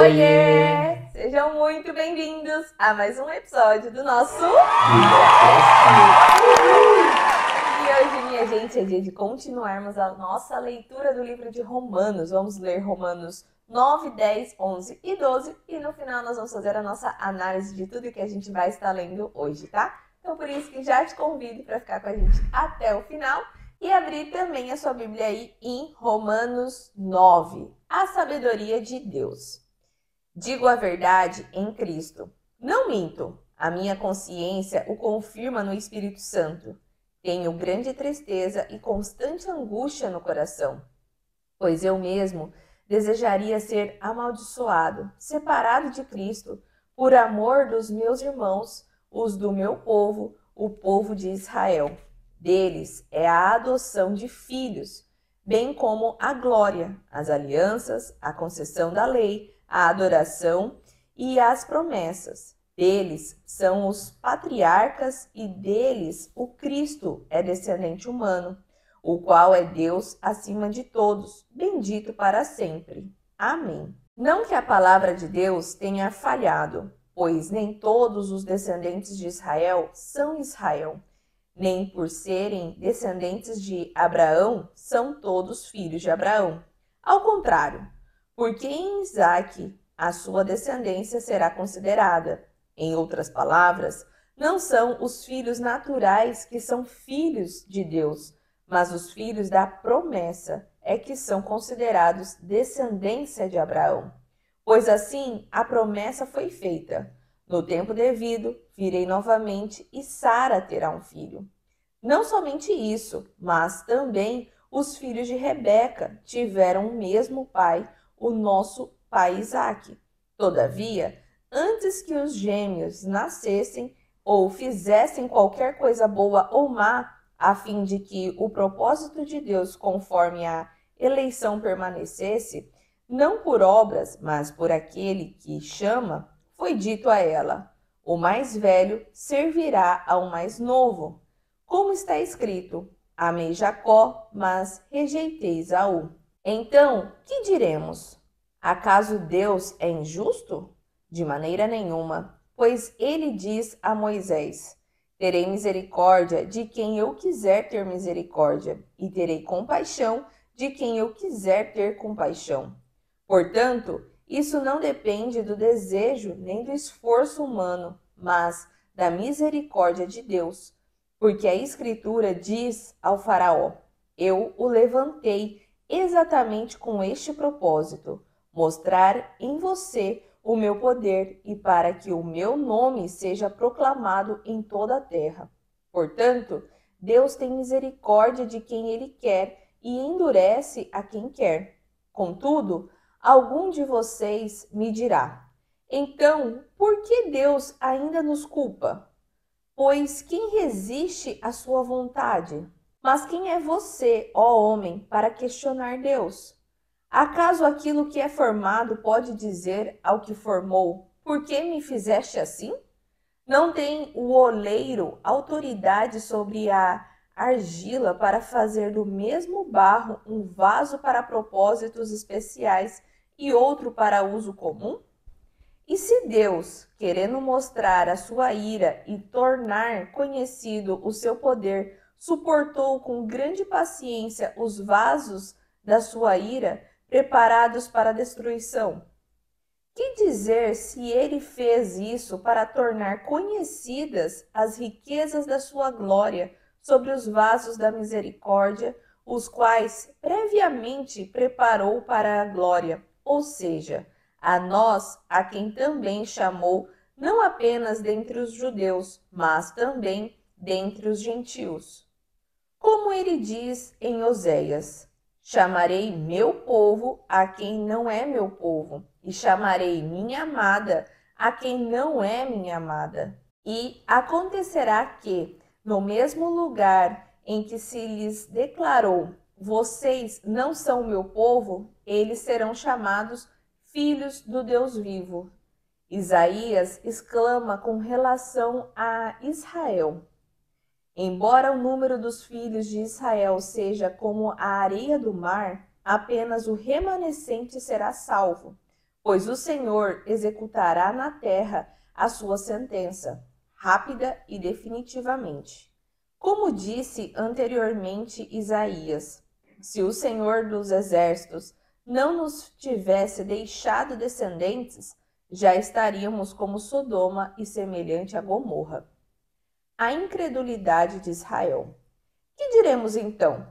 Oiê! Sejam muito bem-vindos a mais um episódio do nosso E hoje, minha gente, é dia de continuarmos a nossa leitura do livro de Romanos. Vamos ler Romanos 9, 10, 11 e 12 e no final nós vamos fazer a nossa análise de tudo que a gente vai estar lendo hoje, tá? Então por isso que já te convido para ficar com a gente até o final e abrir também a sua Bíblia aí em Romanos 9, a sabedoria de Deus. Digo a verdade em Cristo. Não minto. A minha consciência o confirma no Espírito Santo. Tenho grande tristeza e constante angústia no coração, pois eu mesmo desejaria ser amaldiçoado, separado de Cristo, por amor dos meus irmãos, os do meu povo, o povo de Israel. Deles é a adoção de filhos, bem como a glória, as alianças, a concessão da lei, a adoração e as promessas. Deles são os patriarcas e deles o Cristo é descendente humano, o qual é Deus acima de todos, bendito para sempre. Amém. Não que a palavra de Deus tenha falhado, pois nem todos os descendentes de Israel são Israel, nem por serem descendentes de Abraão são todos filhos de Abraão. Ao contrário, porque em Isaque a sua descendência será considerada. Em outras palavras, não são os filhos naturais que são filhos de Deus, mas os filhos da promessa é que são considerados descendência de Abraão. Pois assim a promessa foi feita. No tempo devido, virei novamente e Sara terá um filho. Não somente isso, mas também os filhos de Rebeca tiveram o mesmo pai, o nosso pai Isaque. Todavia, antes que os gêmeos nascessem ou fizessem qualquer coisa boa ou má, a fim de que o propósito de Deus conforme a eleição permanecesse, não por obras, mas por aquele que chama, foi dito a ela: o mais velho servirá ao mais novo. Como está escrito: amei Jacó, mas rejeitei Esaú. Então, que diremos? Acaso Deus é injusto? De maneira nenhuma, pois ele diz a Moisés: terei misericórdia de quem eu quiser ter misericórdia, e terei compaixão de quem eu quiser ter compaixão. Portanto, isso não depende do desejo nem do esforço humano, mas da misericórdia de Deus. Porque a Escritura diz ao Faraó: eu o levantei exatamente com este propósito, mostrar em você o meu poder e para que o meu nome seja proclamado em toda a terra. Portanto, Deus tem misericórdia de quem ele quer e endurece a quem quer. Contudo, algum de vocês me dirá: então, por que Deus ainda nos culpa? Pois quem resiste à sua vontade? Mas quem é você, ó homem, para questionar Deus? Acaso aquilo que é formado pode dizer ao que formou: por que me fizeste assim? Não tem o oleiro autoridade sobre a argila para fazer do mesmo barro um vaso para propósitos especiais e outro para uso comum? E se Deus, querendo mostrar a sua ira e tornar conhecido o seu poder, suportou com grande paciência os vasos da sua ira, preparados para a destruição? Que dizer se ele fez isso para tornar conhecidas as riquezas da sua glória sobre os vasos da misericórdia, os quais previamente preparou para a glória, ou seja, a nós, a quem também chamou, não apenas dentre os judeus, mas também dentre os gentios. Como ele diz em Oséias: chamarei meu povo a quem não é meu povo, e chamarei minha amada a quem não é minha amada. E acontecerá que, no mesmo lugar em que se lhes declarou: vocês não são meu povo, eles serão chamados filhos do Deus vivo. Isaías exclama com relação a Israel: embora o número dos filhos de Israel seja como a areia do mar, apenas o remanescente será salvo, pois o Senhor executará na terra a sua sentença, rápida e definitivamente. Como disse anteriormente Isaías, se o Senhor dos Exércitos não nos tivesse deixado descendentes, já estaríamos como Sodoma e semelhante a Gomorra. A incredulidade de Israel. Que diremos então?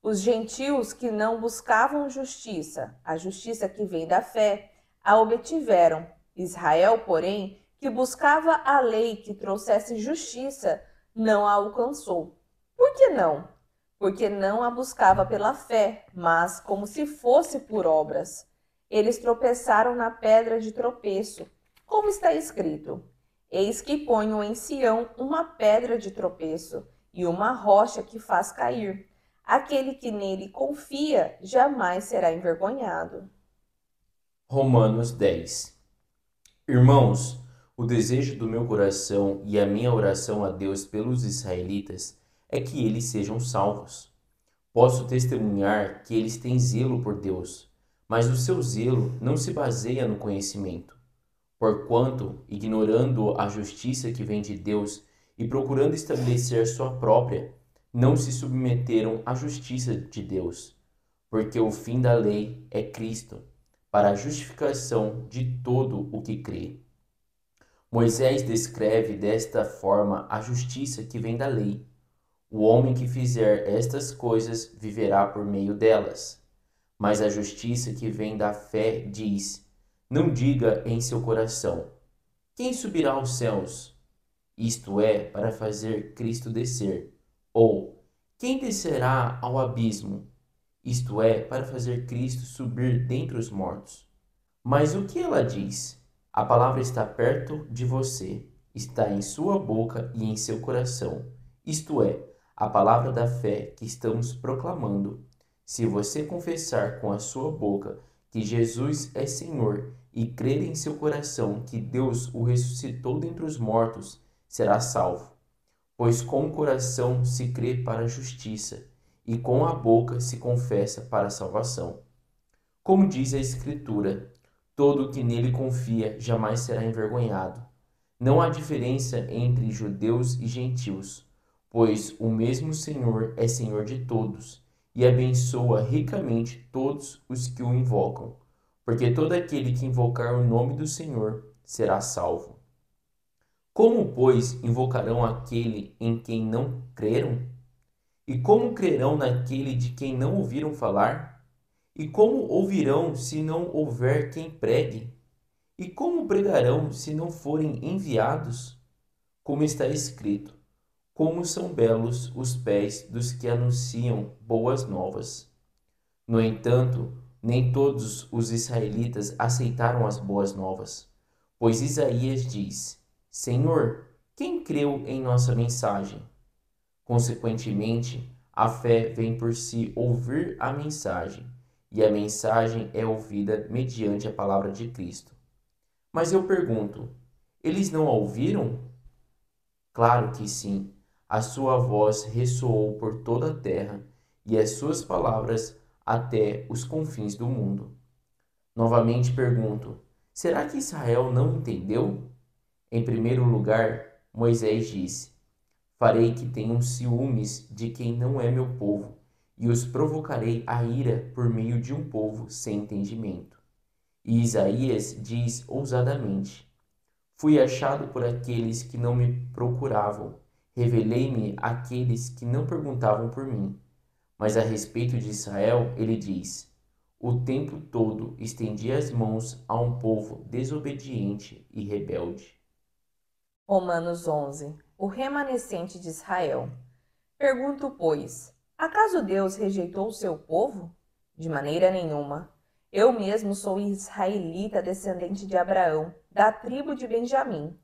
Os gentios que não buscavam justiça, a justiça que vem da fé, a obtiveram. Israel, porém, que buscava a lei que trouxesse justiça, não a alcançou. Por que não? Porque não a buscava pela fé, mas como se fosse por obras. Eles tropeçaram na pedra de tropeço, como está escrito: Eis que ponho em Sião uma pedra de tropeço e uma rocha que faz cair. Aquele que nele confia jamais será envergonhado. Romanos 10. Irmãos, o desejo do meu coração e a minha oração a Deus pelos israelitas é que eles sejam salvos. Posso testemunhar que eles têm zelo por Deus, mas o seu zelo não se baseia no conhecimento. Porquanto, ignorando a justiça que vem de Deus e procurando estabelecer sua própria, não se submeteram à justiça de Deus, porque o fim da lei é Cristo, para a justificação de todo o que crê. Moisés descreve desta forma a justiça que vem da lei. O homem que fizer estas coisas viverá por meio delas. Mas a justiça que vem da fé diz: não diga em seu coração: quem subirá aos céus? Isto é, para fazer Cristo descer. Ou, quem descerá ao abismo? Isto é, para fazer Cristo subir dentre os mortos. Mas o que ela diz? A palavra está perto de você, está em sua boca e em seu coração. Isto é, a palavra da fé que estamos proclamando. Se você confessar com a sua boca que Jesus é Senhor e crer em seu coração que Deus o ressuscitou dentre os mortos, será salvo. Pois com o coração se crê para a justiça e com a boca se confessa para a salvação. Como diz a Escritura, todo o que nele confia jamais será envergonhado. Não há diferença entre judeus e gentios, pois o mesmo Senhor é Senhor de todos e abençoa ricamente todos os que o invocam, porque todo aquele que invocar o nome do Senhor será salvo. Como, pois, invocarão aquele em quem não creram? E como crerão naquele de quem não ouviram falar? E como ouvirão se não houver quem pregue? E como pregarão se não forem enviados? Como está escrito: como são belos os pés dos que anunciam boas novas. No entanto, nem todos os israelitas aceitaram as boas novas, pois Isaías diz: Senhor, quem creu em nossa mensagem? Consequentemente, a fé vem por se ouvir a mensagem, e a mensagem é ouvida mediante a palavra de Cristo. Mas eu pergunto, eles não a ouviram? Claro que sim. A sua voz ressoou por toda a terra e as suas palavras até os confins do mundo. Novamente pergunto: será que Israel não entendeu? Em primeiro lugar, Moisés disse: farei que tenham ciúmes de quem não é meu povo, e os provocarei a ira por meio de um povo sem entendimento. E Isaías diz ousadamente: fui achado por aqueles que não me procuravam, revelei-me àqueles que não perguntavam por mim. Mas a respeito de Israel, ele diz: o tempo todo estendi as mãos a um povo desobediente e rebelde. Romanos 11. O remanescente de Israel. Pergunto, pois, acaso Deus rejeitou o seu povo? De maneira nenhuma. Eu mesmo sou israelita, descendente de Abraão, da tribo de Benjamim.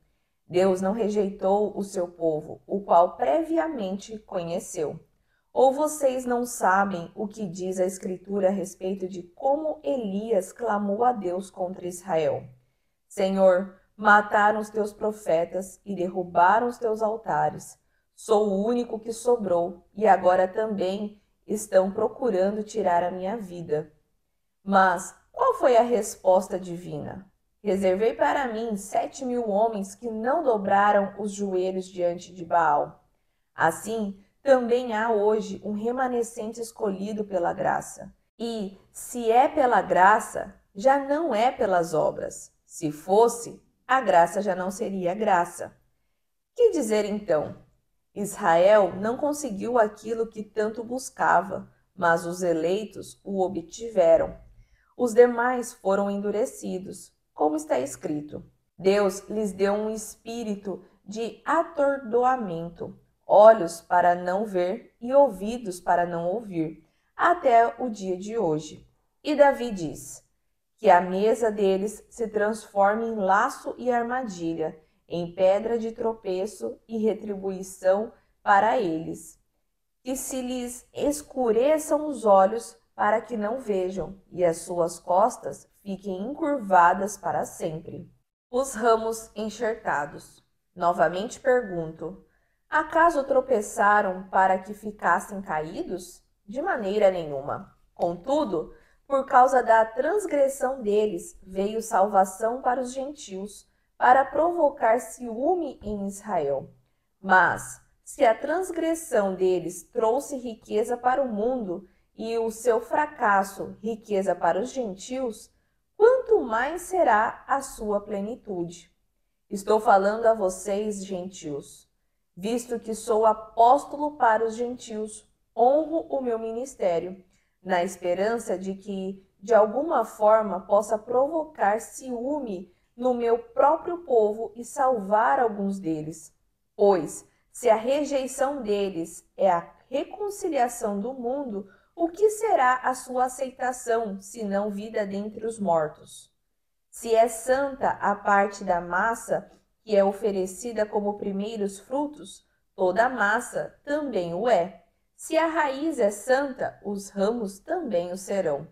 Deus não rejeitou o seu povo, o qual previamente conheceu. Ou vocês não sabem o que diz a Escritura a respeito de como Elias clamou a Deus contra Israel? Senhor, mataram os teus profetas e derrubaram os teus altares. Sou o único que sobrou, e agora também estão procurando tirar a minha vida. Mas qual Qual foi a resposta divina? Reservei para mim 7.000 homens que não dobraram os joelhos diante de Baal. Assim, também há hoje um remanescente escolhido pela graça. E, se é pela graça, já não é pelas obras. Se fosse, a graça já não seria graça. Que dizer então? Israel não conseguiu aquilo que tanto buscava, mas os eleitos o obtiveram. Os demais foram endurecidos, como está escrito. Deus lhes deu um espírito de atordoamento, olhos para não ver e ouvidos para não ouvir, até o dia de hoje. E Davi diz: que a mesa deles se transforme em laço e armadilha, em pedra de tropeço e retribuição para eles. Que se lhes escureçam os olhos para que não vejam, e as suas costas fiquem encurvadas para sempre. Os ramos enxertados. Novamente pergunto: acaso tropeçaram para que ficassem caídos? De maneira nenhuma. Contudo, por causa da transgressão deles, veio salvação para os gentios, para provocar ciúme em Israel. Mas, se a transgressão deles trouxe riqueza para o mundo, e o seu fracasso riqueza para os gentios, quanto mais será a sua plenitude? Estou falando a vocês, gentios. Visto que sou apóstolo para os gentios, honro o meu ministério, na esperança de que, de alguma forma, possa provocar ciúme no meu próprio povo e salvar alguns deles. Pois, se a rejeição deles é a reconciliação do mundo, o que será a sua aceitação, senão vida dentre os mortos? Se é santa a parte da massa que é oferecida como primeiros frutos, toda a massa também o é. Se a raiz é santa, os ramos também o serão.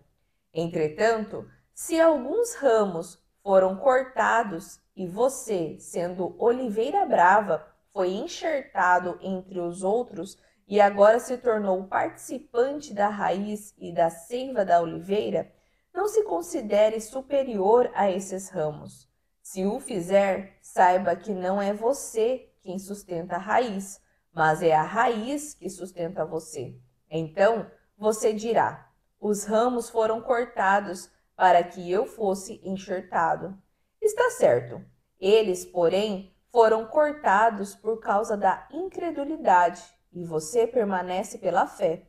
Entretanto, se alguns ramos foram cortados e você, sendo oliveira brava, foi enxertado entre os outros e agora se tornou participante da raiz e da seiva da oliveira, não se considere superior a esses ramos. Se o fizer, saiba que não é você quem sustenta a raiz, mas é a raiz que sustenta você. Então, você dirá: os ramos foram cortados para que eu fosse enxertado. Está certo. Eles, porém, foram cortados por causa da incredulidade, e você permanece pela fé.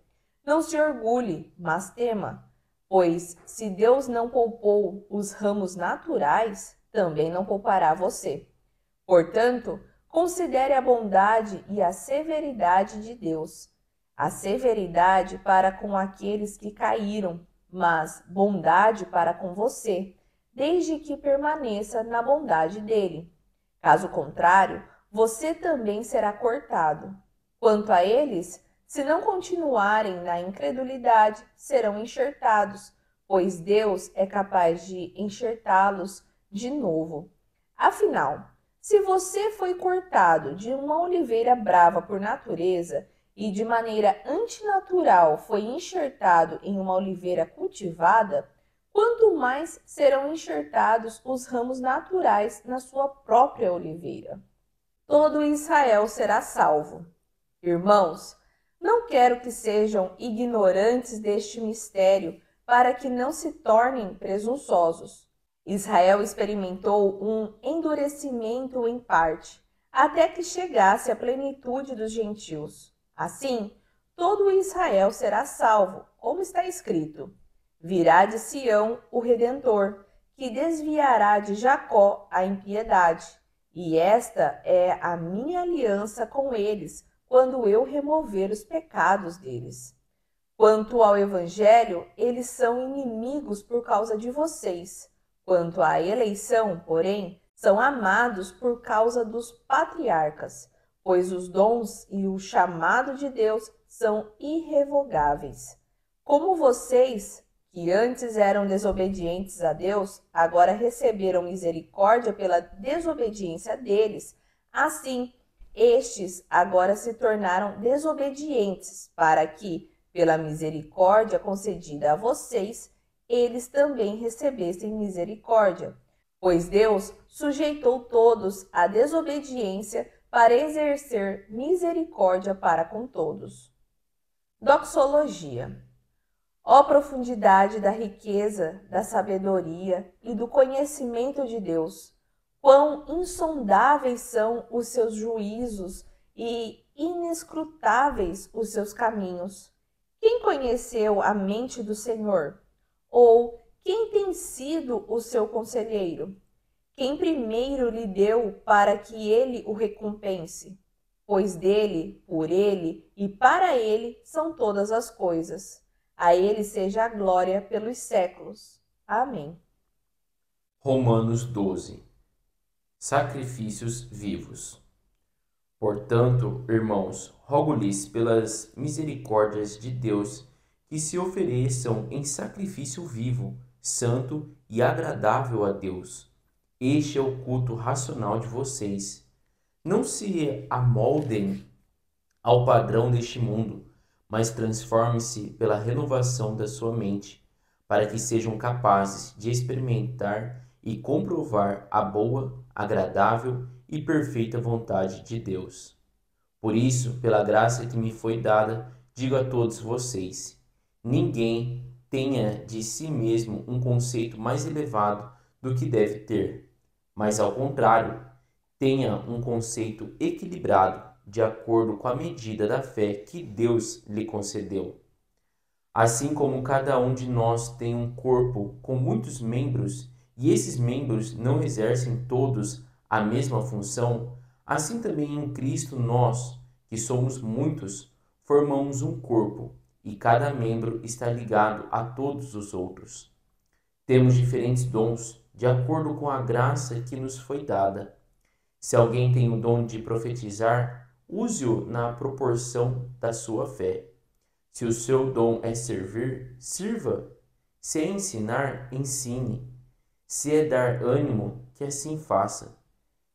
Não se orgulhe, mas tema, pois se Deus não poupou os ramos naturais, também não poupará você. Portanto, considere a bondade e a severidade de Deus. A severidade para com aqueles que caíram, mas bondade para com você, desde que permaneça na bondade dele. Caso contrário, você também será cortado. Quanto a eles, se não continuarem na incredulidade, serão enxertados, pois Deus é capaz de enxertá-los de novo. Afinal, se você foi cortado de uma oliveira brava por natureza e de maneira antinatural foi enxertado em uma oliveira cultivada, quanto mais serão enxertados os ramos naturais na sua própria oliveira. Todo Israel será salvo. Irmãos, não quero que sejam ignorantes deste mistério, para que não se tornem presunçosos. Israel experimentou um endurecimento em parte, até que chegasse a plenitude dos gentios. Assim, todo Israel será salvo, como está escrito: virá de Sião o Redentor, que desviará de Jacó a impiedade. E esta é a minha aliança com eles, quando eu remover os pecados deles. Quanto ao Evangelho, eles são inimigos por causa de vocês. Quanto à eleição, porém, são amados por causa dos patriarcas, pois os dons e o chamado de Deus são irrevogáveis. Como vocês, que antes eram desobedientes a Deus, agora receberam misericórdia pela desobediência deles, assim, estes agora se tornaram desobedientes, para que, pela misericórdia concedida a vocês, eles também recebessem misericórdia, pois Deus sujeitou todos à desobediência para exercer misericórdia para com todos. Doxologia. Ó profundidade da riqueza, da sabedoria e do conhecimento de Deus! Quão insondáveis são os seus juízos e inescrutáveis os seus caminhos! Quem conheceu a mente do Senhor? Ou quem tem sido o seu conselheiro? Quem primeiro lhe deu para que ele o recompense? Pois dele, por ele e para ele são todas as coisas. A ele seja a glória pelos séculos. Amém. Romanos 12. Sacrifícios vivos. Portanto, irmãos, rogo-lhes pelas misericórdias de Deus que se ofereçam em sacrifício vivo, santo e agradável a Deus. Este é o culto racional de vocês. Não se amoldem ao padrão deste mundo, mas transforme-se pela renovação da sua mente, para que sejam capazes de experimentar e comprovar a boa, agradável e perfeita vontade de Deus. Por isso, pela graça que me foi dada, digo a todos vocês: ninguém tenha de si mesmo um conceito mais elevado do que deve ter, mas ao contrário, tenha um conceito equilibrado, de acordo com a medida da fé que Deus lhe concedeu. Assim como cada um de nós tem um corpo com muitos membros, e esses membros não exercem todos a mesma função, assim também em Cristo nós, que somos muitos, formamos um corpo, e cada membro está ligado a todos os outros. Temos diferentes dons, de acordo com a graça que nos foi dada. Se alguém tem o dom de profetizar, use-o na proporção da sua fé. Se o seu dom é servir, sirva. Se é ensinar, ensine. Se é dar ânimo, que assim faça.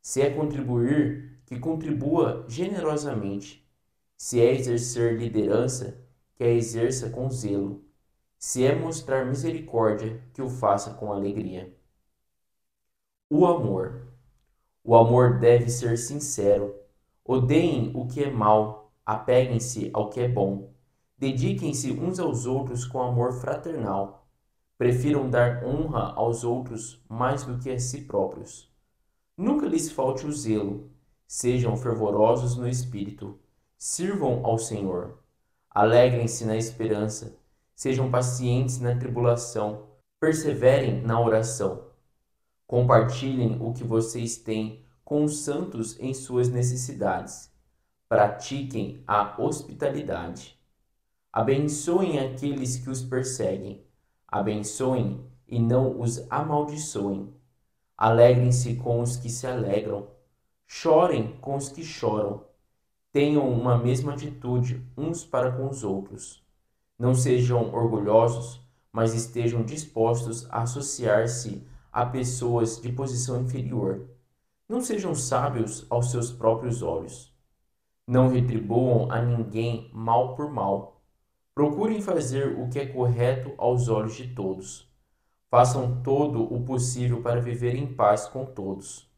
Se é contribuir, que contribua generosamente. Se é exercer liderança, que a exerça com zelo. Se é mostrar misericórdia, que o faça com alegria. O amor. O amor deve ser sincero. Odeiem o que é mal, apeguem-se ao que é bom. Dediquem-se uns aos outros com amor fraternal. Prefiram dar honra aos outros mais do que a si próprios. Nunca lhes falte o zelo. Sejam fervorosos no espírito. Sirvam ao Senhor. Alegrem-se na esperança. Sejam pacientes na tribulação. Perseverem na oração. Compartilhem o que vocês têm com os santos em suas necessidades. Pratiquem a hospitalidade. Abençoem aqueles que os perseguem. Abençoem e não os amaldiçoem. Alegrem-se com os que se alegram. Chorem com os que choram. Tenham uma mesma atitude uns para com os outros. Não sejam orgulhosos, mas estejam dispostos a associar-se a pessoas de posição inferior. Não sejam sábios aos seus próprios olhos. Não retribuam a ninguém mal por mal. Procurem fazer o que é correto aos olhos de todos. Façam todo o possível para viver em paz com todos.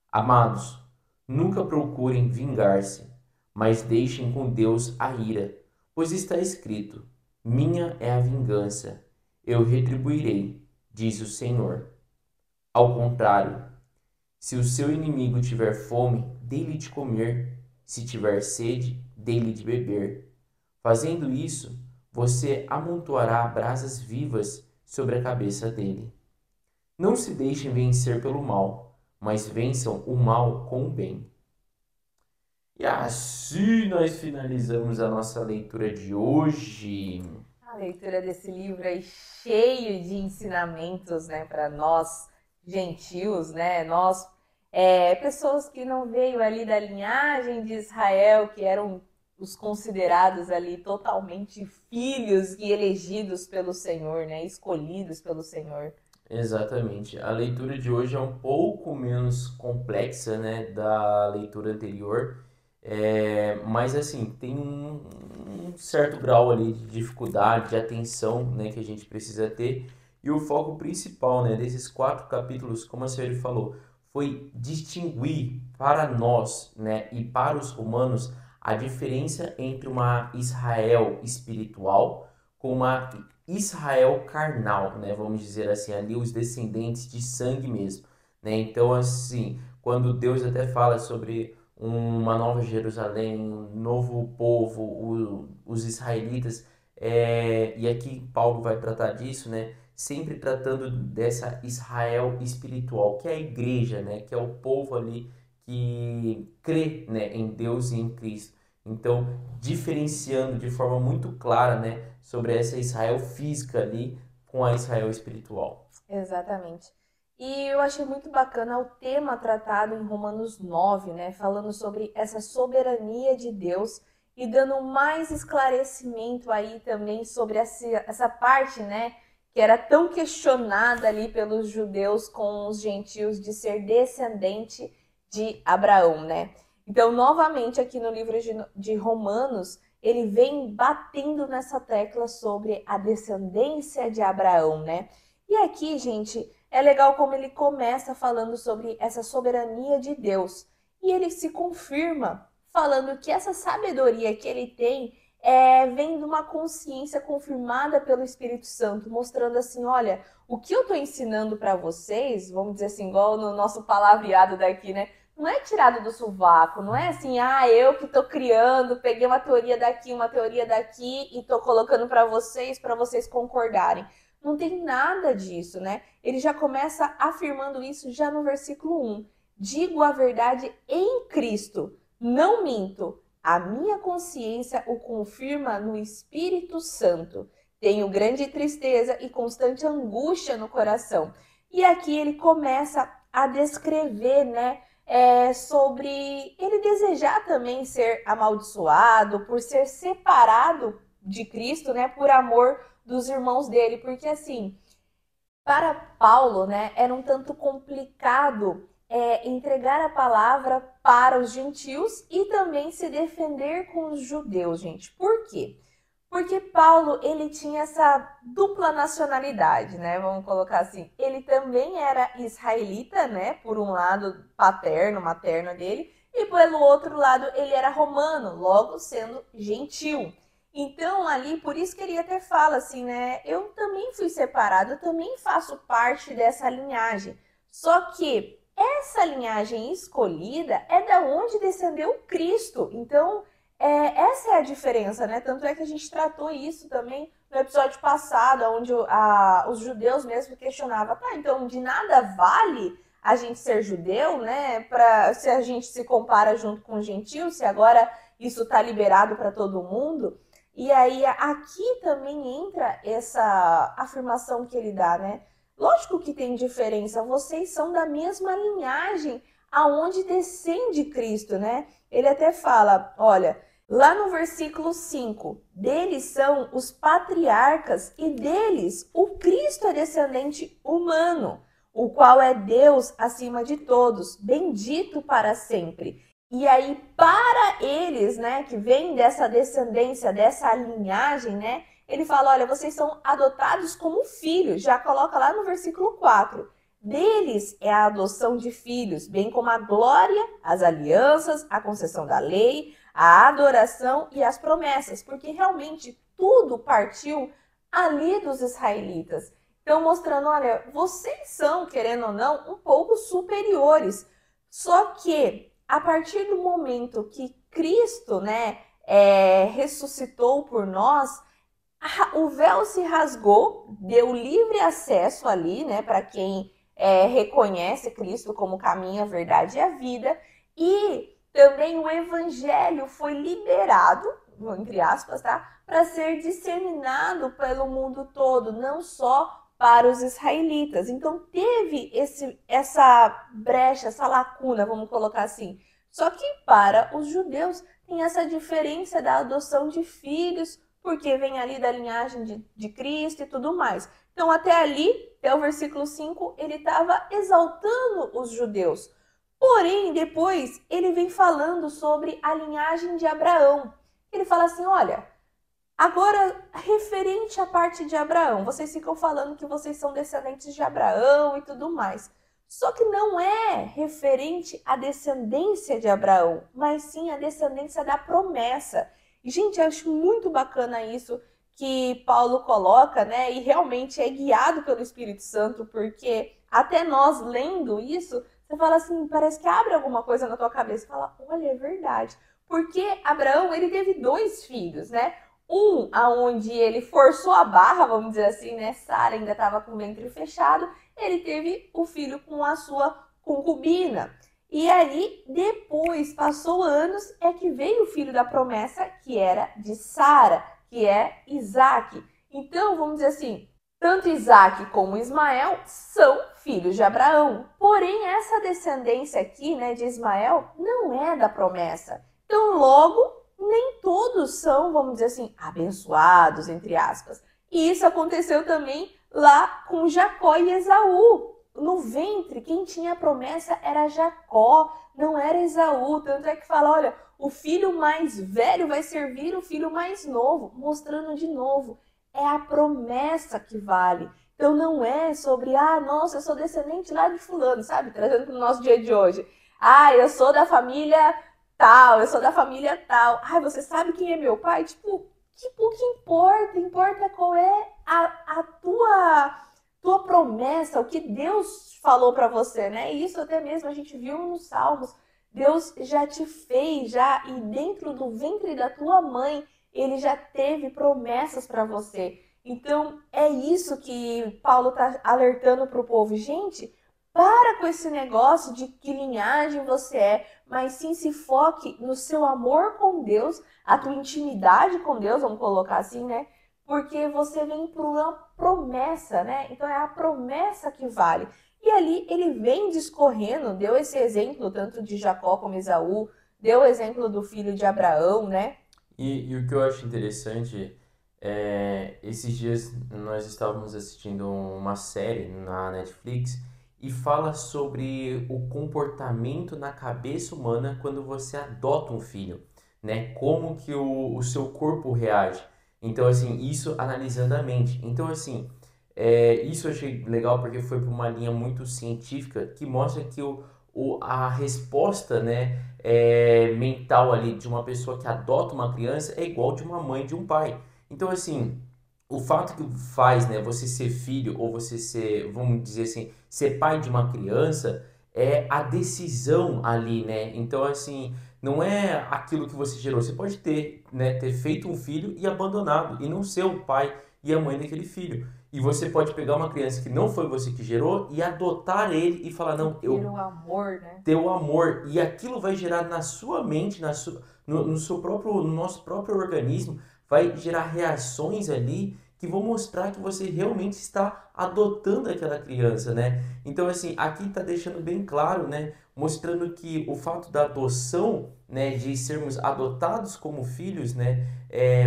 Amados, nunca procurem vingar-se, mas deixem com Deus a ira, pois está escrito: minha é a vingança, eu retribuirei, diz o Senhor. Ao contrário, se o seu inimigo tiver fome, dê-lhe de comer. Se tiver sede, dê-lhe de beber. Fazendo isso, você amontoará brasas vivas sobre a cabeça dele. Não se deixem vencer pelo mal, mas vençam o mal com o bem. E assim nós finalizamos a nossa leitura de hoje. A leitura desse livro é cheio de ensinamentos, né, para nós gentios, né, nós pessoas que não veio ali da linhagem de Israel, que eram os considerados ali totalmente filhos e elegidos pelo Senhor, né, escolhidos pelo Senhor. Exatamente. A leitura de hoje é um pouco menos complexa, né, da leitura anterior, mas assim, tem um certo grau ali de dificuldade, de atenção, né, que a gente precisa ter, E o foco principal, né, desses 4 capítulos, como a senhora falou, foi distinguir para nós, né, e para os romanos a diferença entre uma Israel espiritual com uma Israel carnal, né, vamos dizer assim, ali os descendentes de sangue mesmo, né? Então, assim, quando Deus até fala sobre uma nova Jerusalém, um novo povo, os israelitas, e aqui Paulo vai tratar disso, né? Sempre tratando dessa Israel espiritual, que é a igreja, né? Que é o povo ali que crê, né, em Deus e em Cristo. Então, diferenciando de forma muito clara, né, sobre essa Israel física ali com a Israel espiritual. Exatamente. E eu achei muito bacana o tema tratado em Romanos 9, né? Falando sobre essa soberania de Deus e dando mais esclarecimento aí também sobre essa parte, né? Que era tão questionada ali pelos judeus com os gentios de ser descendente de Abraão, né? Então, novamente, aqui no livro de Romanos, ele vem batendo nessa tecla sobre a descendência de Abraão, né? E aqui, gente, é legal como ele começa falando sobre essa soberania de Deus. E ele se confirma falando que essa sabedoria que ele tem vem de uma consciência confirmada pelo Espírito Santo, mostrando assim, olha, o que eu estou ensinando para vocês, vamos dizer assim, igual no nosso palavreado daqui, né? Não é tirado do sovaco, não é assim, eu que estou criando, peguei uma teoria daqui e estou colocando para vocês concordarem. Não tem nada disso, né? Ele já começa afirmando isso já no versículo 1. Digo a verdade em Cristo, não minto. A minha consciência o confirma no Espírito Santo. Tenho grande tristeza e constante angústia no coração. E aqui ele começa a descrever, né, sobre ele desejar também ser amaldiçoado, por ser separado de Cristo, né, por amor dos irmãos dele, porque assim, para Paulo, né, era um tanto complicado entregar a palavra para os gentios e também se defender com os judeus, gente. Por quê? Porque Paulo, ele tinha essa dupla nacionalidade, né? Vamos colocar assim. Ele também era israelita, né? Por um lado, paterno, materno dele, e pelo outro lado, ele era romano, logo sendo gentil. Então, ali, por isso que ele até fala assim, né? Eu também fui separado, eu também faço parte dessa linhagem. Só que essa linhagem escolhida é da onde descendeu Cristo. Então, essa é a diferença, né? Tanto é que a gente tratou isso também no episódio passado, onde os judeus mesmo questionavam, tá, então de nada vale a gente ser judeu, né? Se a gente se compara junto com os gentios, se agora isso tá liberado para todo mundo. E aí aqui também entra essa afirmação que ele dá, né? Lógico que tem diferença, vocês são da mesma linhagem aonde descende Cristo, né? Ele até fala, olha, lá no versículo 5, deles são os patriarcas e deles o Cristo é descendente humano, o qual é Deus acima de todos, bendito para sempre. E aí, para eles, né, que vem dessa descendência, dessa linhagem, né, ele fala, olha, vocês são adotados como filhos, já coloca lá no versículo 4. Deles é a adoção de filhos, bem como a glória, as alianças, a concessão da lei, a adoração e as promessas, porque realmente tudo partiu ali dos israelitas. Então, mostrando, olha, vocês são, querendo ou não, um pouco superiores. Só que a partir do momento que Cristo, né, ressuscitou por nós, o véu se rasgou, deu livre acesso ali, né, para quem reconhece Cristo como caminho, a verdade e a vida, e também o evangelho foi liberado, entre aspas, tá, para ser disseminado pelo mundo todo, não só para os israelitas. Então teve essa brecha, essa lacuna, vamos colocar assim. Só que para os judeus tem essa diferença da adoção de filhos, porque vem ali da linhagem de Cristo e tudo mais. Então até ali, até o versículo 5, ele estava exaltando os judeus. Porém, depois ele vem falando sobre a linhagem de Abraão. Ele fala assim, olha, Agora, referente à parte de Abraão, vocês ficam falando que vocês são descendentes de Abraão e tudo mais. Só que não é referente à descendência de Abraão, mas sim à descendência da promessa. E, gente, eu acho muito bacana isso que Paulo coloca, né? E realmente é guiado pelo Espírito Santo, porque até nós lendo isso, você fala assim, parece que abre alguma coisa na tua cabeça e fala, olha, é verdade. Porque Abraão, ele teve 2 filhos, né? Um aonde ele forçou a barra, vamos dizer assim, né? Sara ainda estava com o ventre fechado, ele teve o filho com a sua concubina. E aí, depois, passou anos, é que veio o filho da promessa, que era de Sara, que é Isaac. Então, vamos dizer assim, tanto Isaac como Ismael são filhos de Abraão. Porém, essa descendência aqui, né, de Ismael, não é da promessa. Então, logo, nem todos são, vamos dizer assim, abençoados, entre aspas. E isso aconteceu também lá com Jacó e Esaú. No ventre, quem tinha a promessa era Jacó, não era Esaú. Tanto é que fala, olha, o filho mais velho vai servir o filho mais novo, mostrando de novo, é a promessa que vale. Então não é sobre, nossa, eu sou descendente lá de fulano, sabe? Trazendo para o nosso dia de hoje. Eu sou da família tal, eu sou da família tal. Você sabe quem é meu pai? Tipo, o que importa? Importa qual é a tua promessa, o que Deus falou para você, né? E isso até mesmo a gente viu nos Salmos. Deus já te fez, e dentro do ventre da tua mãe, ele já teve promessas para você. Então, é isso que Paulo está alertando para o povo. Gente, para com esse negócio de que linhagem você é, mas sim se foque no seu amor com Deus, a tua intimidade com Deus, vamos colocar assim, né? Porque você vem por uma promessa, né? Então é a promessa que vale. E ali ele vem discorrendo, deu esse exemplo tanto de Jacó como Esaú, deu o exemplo do filho de Abraão, né? E o que eu acho interessante esses dias nós estávamos assistindo uma série na Netflix e fala sobre o comportamento na cabeça humana quando você adota um filho, né? Como que o seu corpo reage. Então, assim, isso analisando a mente. Então, assim, isso eu achei legal porque foi para uma linha muito científica que mostra que a resposta, né, mental ali de uma pessoa que adota uma criança é igual de uma mãe e de um pai. Então, assim, o fato que faz, né, você ser filho ou você ser, vamos dizer assim, ser pai de uma criança é a decisão ali, né? Então, assim, não é aquilo que você gerou. Você pode ter, né, ter feito um filho e abandonado e não ser o pai e a mãe daquele filho. E você pode pegar uma criança que não foi você que gerou e adotar ele e falar, não, Ter o amor, né? ter o amor. E aquilo vai gerar na sua mente, no seu próprio, no nosso próprio organismo, vai gerar reações ali que vão mostrar que você realmente está adotando aquela criança, né? Então, assim, aqui está deixando bem claro, né? Mostrando que o fato da adoção, né, de sermos adotados como filhos, né,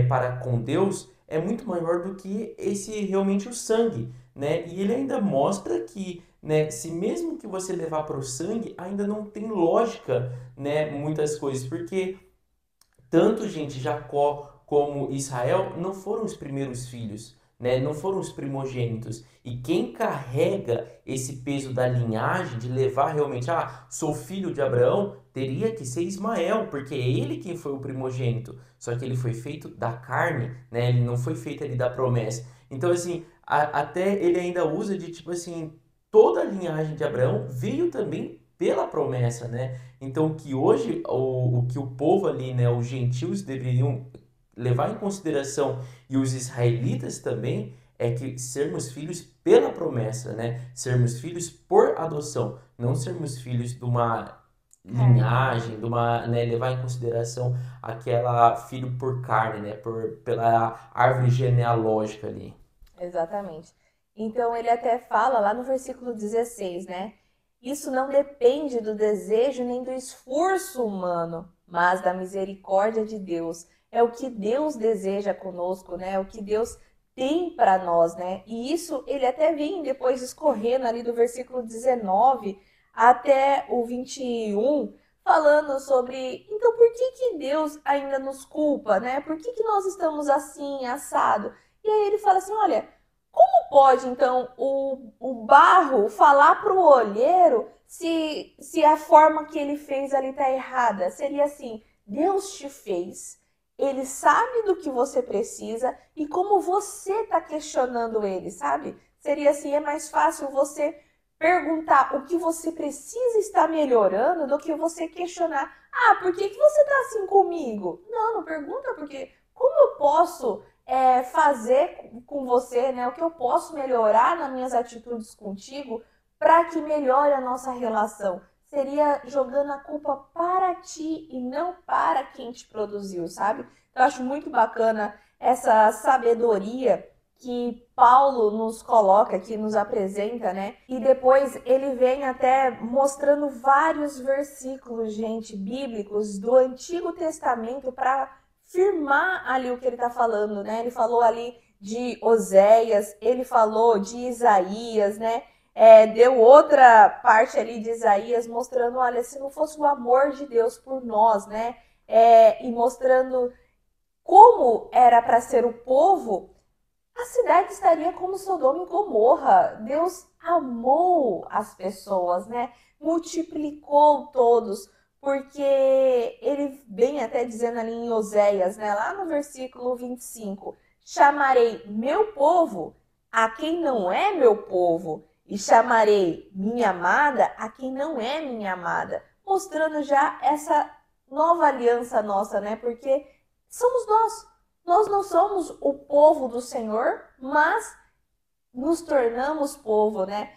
para com Deus, é muito maior do que esse realmente o sangue, né? E ele ainda mostra que, né, se mesmo que você levar para o sangue, ainda não tem lógica, né, muitas coisas, porque tanto, gente, Jacó como Israel não foram os primeiros filhos, né? Não foram os primogênitos. E quem carrega esse peso da linhagem, de levar realmente, sou filho de Abraão, teria que ser Ismael, porque é ele quem foi o primogênito. Só que ele foi feito da carne, né? Ele não foi feito ali da promessa. Então, assim, até ele ainda usa de, tipo assim, toda a linhagem de Abraão veio também pela promessa, né? Então, que hoje o que o povo ali, né, os gentios deveriam levar em consideração e os israelitas também é que sermos filhos pela promessa, né? Sermos filhos por adoção, não sermos filhos de uma linhagem, de uma, né, levar em consideração aquela filho por carne, né, pela árvore genealógica ali. Exatamente. Então ele até fala lá no versículo 16, né? Isso não depende do desejo nem do esforço humano, mas da misericórdia de Deus. É o que Deus deseja conosco, né? É o que Deus tem para nós, né? E isso ele até vem depois escorrendo ali do versículo 19 até o 21, falando sobre, então por que que Deus ainda nos culpa, né? Por que que nós estamos assim, assado? E aí ele fala assim, olha, como pode então o barro falar para o olheiro se a forma que ele fez ali está errada? Seria assim, Deus te fez, ele sabe do que você precisa e como você está questionando ele, sabe? Seria assim, é mais fácil você perguntar o que você precisa estar melhorando do que você questionar, por que que você está assim comigo? Não pergunta porque como eu posso fazer com você, né? O que eu posso melhorar nas minhas atitudes contigo para que melhore a nossa relação? Seria jogando a culpa para ti e não para quem te produziu, sabe? Então, eu acho muito bacana essa sabedoria que Paulo nos coloca, que nos apresenta, né? E depois ele vem até mostrando vários versículos, gente, bíblicos do Antigo Testamento para firmar ali o que ele está falando, né? Ele falou ali de Oséias, ele falou de Isaías, né? Deu outra parte ali de Isaías mostrando, olha, se não fosse o amor de Deus por nós, né? E mostrando como era para ser o povo, a cidade estaria como Sodoma e Gomorra. Deus amou as pessoas, né? Multiplicou todos, porque ele vem até dizendo ali em Oséias, né? Lá no versículo 25, chamarei meu povo a quem não é meu povo, e chamarei minha amada a quem não é minha amada. Mostrando já essa nova aliança nossa, né? Porque somos nós. Nós não somos o povo do Senhor, mas nos tornamos povo, né?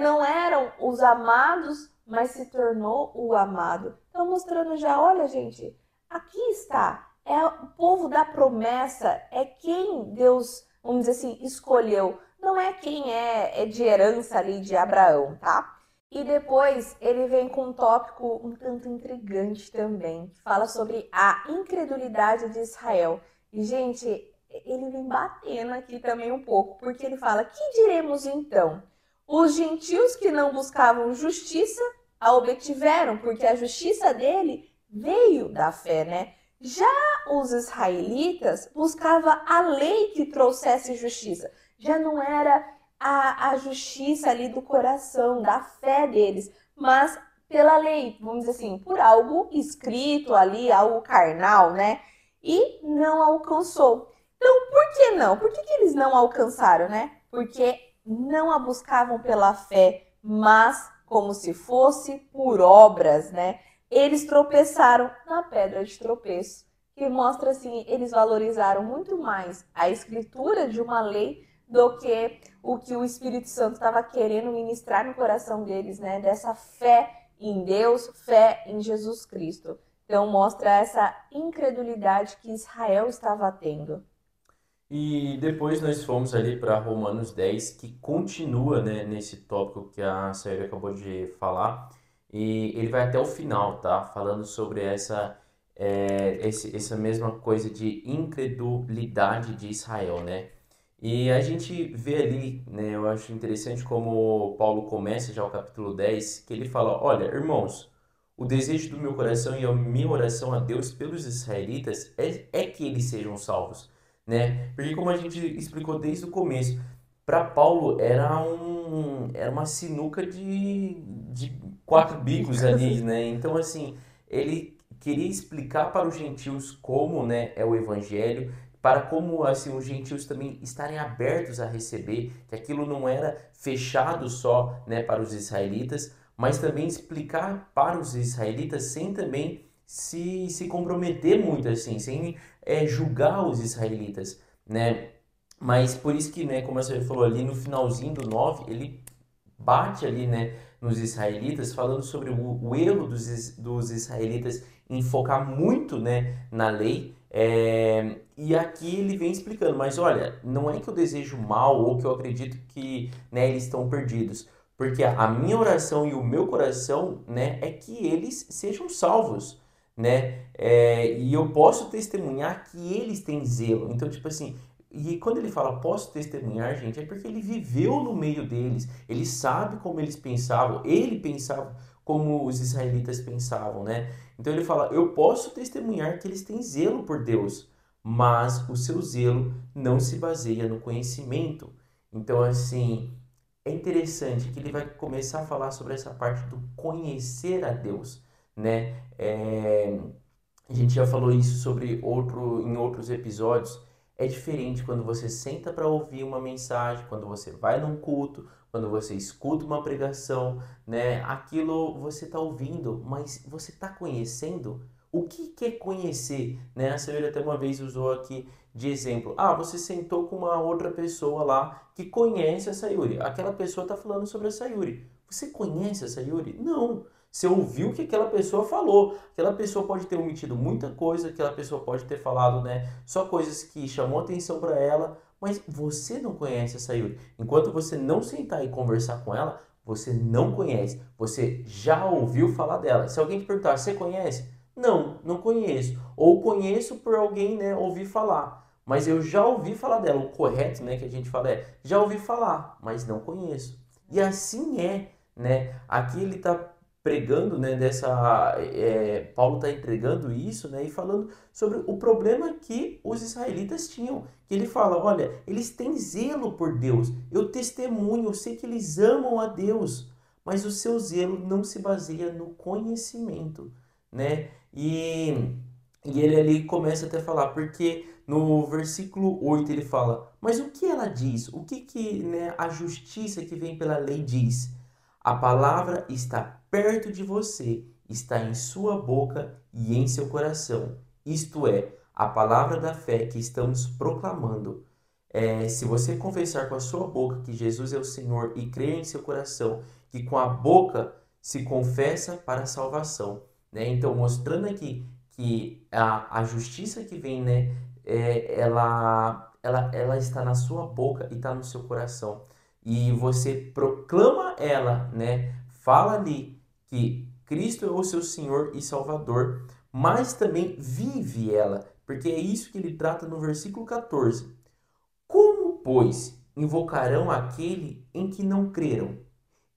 Não eram os amados, mas se tornou o amado. Então, mostrando já, olha, gente, aqui está. É o povo da promessa, é quem Deus, vamos dizer assim, escolheu. Não é quem é de herança ali de Abraão, tá? E depois ele vem com um tópico um tanto intrigante também, que fala sobre a incredulidade de Israel. E, gente, ele vem batendo aqui também um pouco, porque ele fala, que diremos então? Os gentios que não buscavam justiça, a obtiveram, porque a justiça dele veio da fé, né? Já os israelitas buscavam a lei que trouxesse justiça. Já não era a justiça ali do coração, da fé deles, mas pela lei, vamos dizer assim, por algo escrito ali, algo carnal, né? E não alcançou. Então, por que não? Por que eles não alcançaram, né? Porque não a buscavam pela fé, mas como se fosse por obras, né? Eles tropeçaram na pedra de tropeço, que mostra assim, eles valorizaram muito mais a escritura de uma lei do que o Espírito Santo estava querendo ministrar no coração deles, né? Dessa fé em Deus, fé em Jesus Cristo. Então mostra essa incredulidade que Israel estava tendo. E depois nós fomos ali para Romanos 10, que continua, né, nesse tópico que a Sérvia acabou de falar. E ele vai até o final, tá? Falando sobre essa mesma coisa de incredulidade de Israel, né? E a gente vê ali, né, eu acho interessante como Paulo começa já o capítulo 10, que ele fala, olha, irmãos, o desejo do meu coração e a minha oração a Deus pelos israelitas é que eles sejam salvos, né? Porque como a gente explicou desde o começo, para Paulo era uma sinuca de quatro bicos ali, né? Então, assim, ele queria explicar para os gentios como, né, é o evangelho, para como assim os gentios também estarem abertos a receber, que aquilo não era fechado só, né, para os israelitas, mas também explicar para os israelitas sem também se comprometer muito assim, sem julgar os israelitas, né? Mas por isso que, né, como você falou ali no finalzinho do 9 ele bate ali, né, nos israelitas, falando sobre o erro dos israelitas em focar muito, né, na lei. E aqui ele vem explicando, mas olha, não é que eu desejo mal ou que eu acredito que, né, eles estão perdidos, porque a minha oração e o meu coração, né, é que eles sejam salvos, né? E eu posso testemunhar que eles têm zelo. Então, tipo assim, e quando ele fala posso testemunhar, gente, é porque ele viveu no meio deles, ele sabe como eles pensavam, ele pensava como os israelitas pensavam, né? Então ele fala, eu posso testemunhar que eles têm zelo por Deus, mas o seu zelo não se baseia no conhecimento. Então, assim, é interessante que ele vai começar a falar sobre essa parte do conhecer a Deus, né? A gente já falou isso em outros episódios. É diferente quando você senta para ouvir uma mensagem, quando você vai num culto, quando você escuta uma pregação, né? Aquilo você está ouvindo, mas você está conhecendo? O que é conhecer, né? A Sayuri até uma vez usou aqui de exemplo. Ah, você sentou com uma outra pessoa lá que conhece a Sayuri. Aquela pessoa está falando sobre a Sayuri. Você conhece a Sayuri? Não. Você ouviu o que aquela pessoa falou. Aquela pessoa pode ter omitido muita coisa, aquela pessoa pode ter falado, né, só coisas que chamou atenção para ela, mas você não conhece a Sayuri. Enquanto você não sentar e conversar com ela, você não conhece. Você já ouviu falar dela. Se alguém te perguntar, você conhece? Não, não conheço. Ou conheço por alguém, né, ouvir falar. Mas eu já ouvi falar dela. O correto, né, que a gente fala já ouvi falar, mas não conheço. E assim é, né? Aqui ele está pregando, né, Paulo está entregando isso, né, e falando sobre o problema que os israelitas tinham, que ele fala, olha, eles têm zelo por Deus, eu testemunho, eu sei que eles amam a Deus, mas o seu zelo não se baseia no conhecimento, né, e ele ali começa até a falar, porque no versículo 8 ele fala, mas o que ela diz? O que né, a justiça que vem pela lei diz? A palavra está perto de você, está em sua boca e em seu coração. Isto é, a palavra da fé que estamos proclamando. Se você confessar com a sua boca que Jesus é o Senhor e crer em seu coração que com a boca se confessa para a salvação, né? Então, mostrando aqui que a justiça que vem, né, ela está na sua boca e está no seu coração. E você proclama ela, né? Fala ali que Cristo é o seu Senhor e Salvador, mas também vive ela, porque é isso que ele trata no versículo 14. Como, pois, invocarão aquele em que não creram?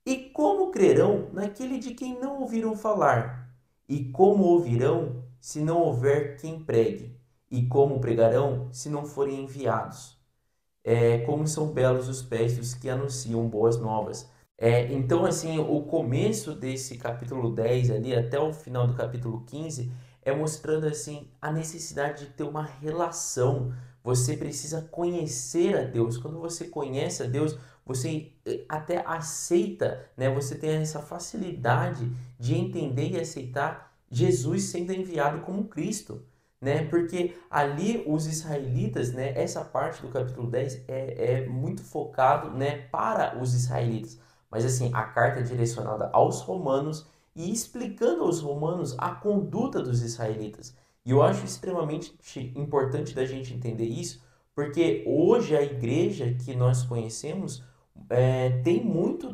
E como crerão naquele de quem não ouviram falar? E como ouvirão se não houver quem pregue? E como pregarão se não forem enviados? Como são belos os pés dos que anunciam boas novas. Então, assim, o começo desse capítulo 10 ali, até o final do capítulo 15, é mostrando, assim, a necessidade de ter uma relação. Você precisa conhecer a Deus. Quando você conhece a Deus, você até aceita, né? Você tem essa facilidade de entender e aceitar Jesus sendo enviado como Cristo, né? Porque ali os israelitas, né? Essa parte do capítulo 10 é muito focado, né? Para os israelitas. Mas assim, a carta é direcionada aos romanos e explicando aos romanos a conduta dos israelitas. E eu acho extremamente importante da gente entender isso, porque hoje a igreja que nós conhecemos tem muito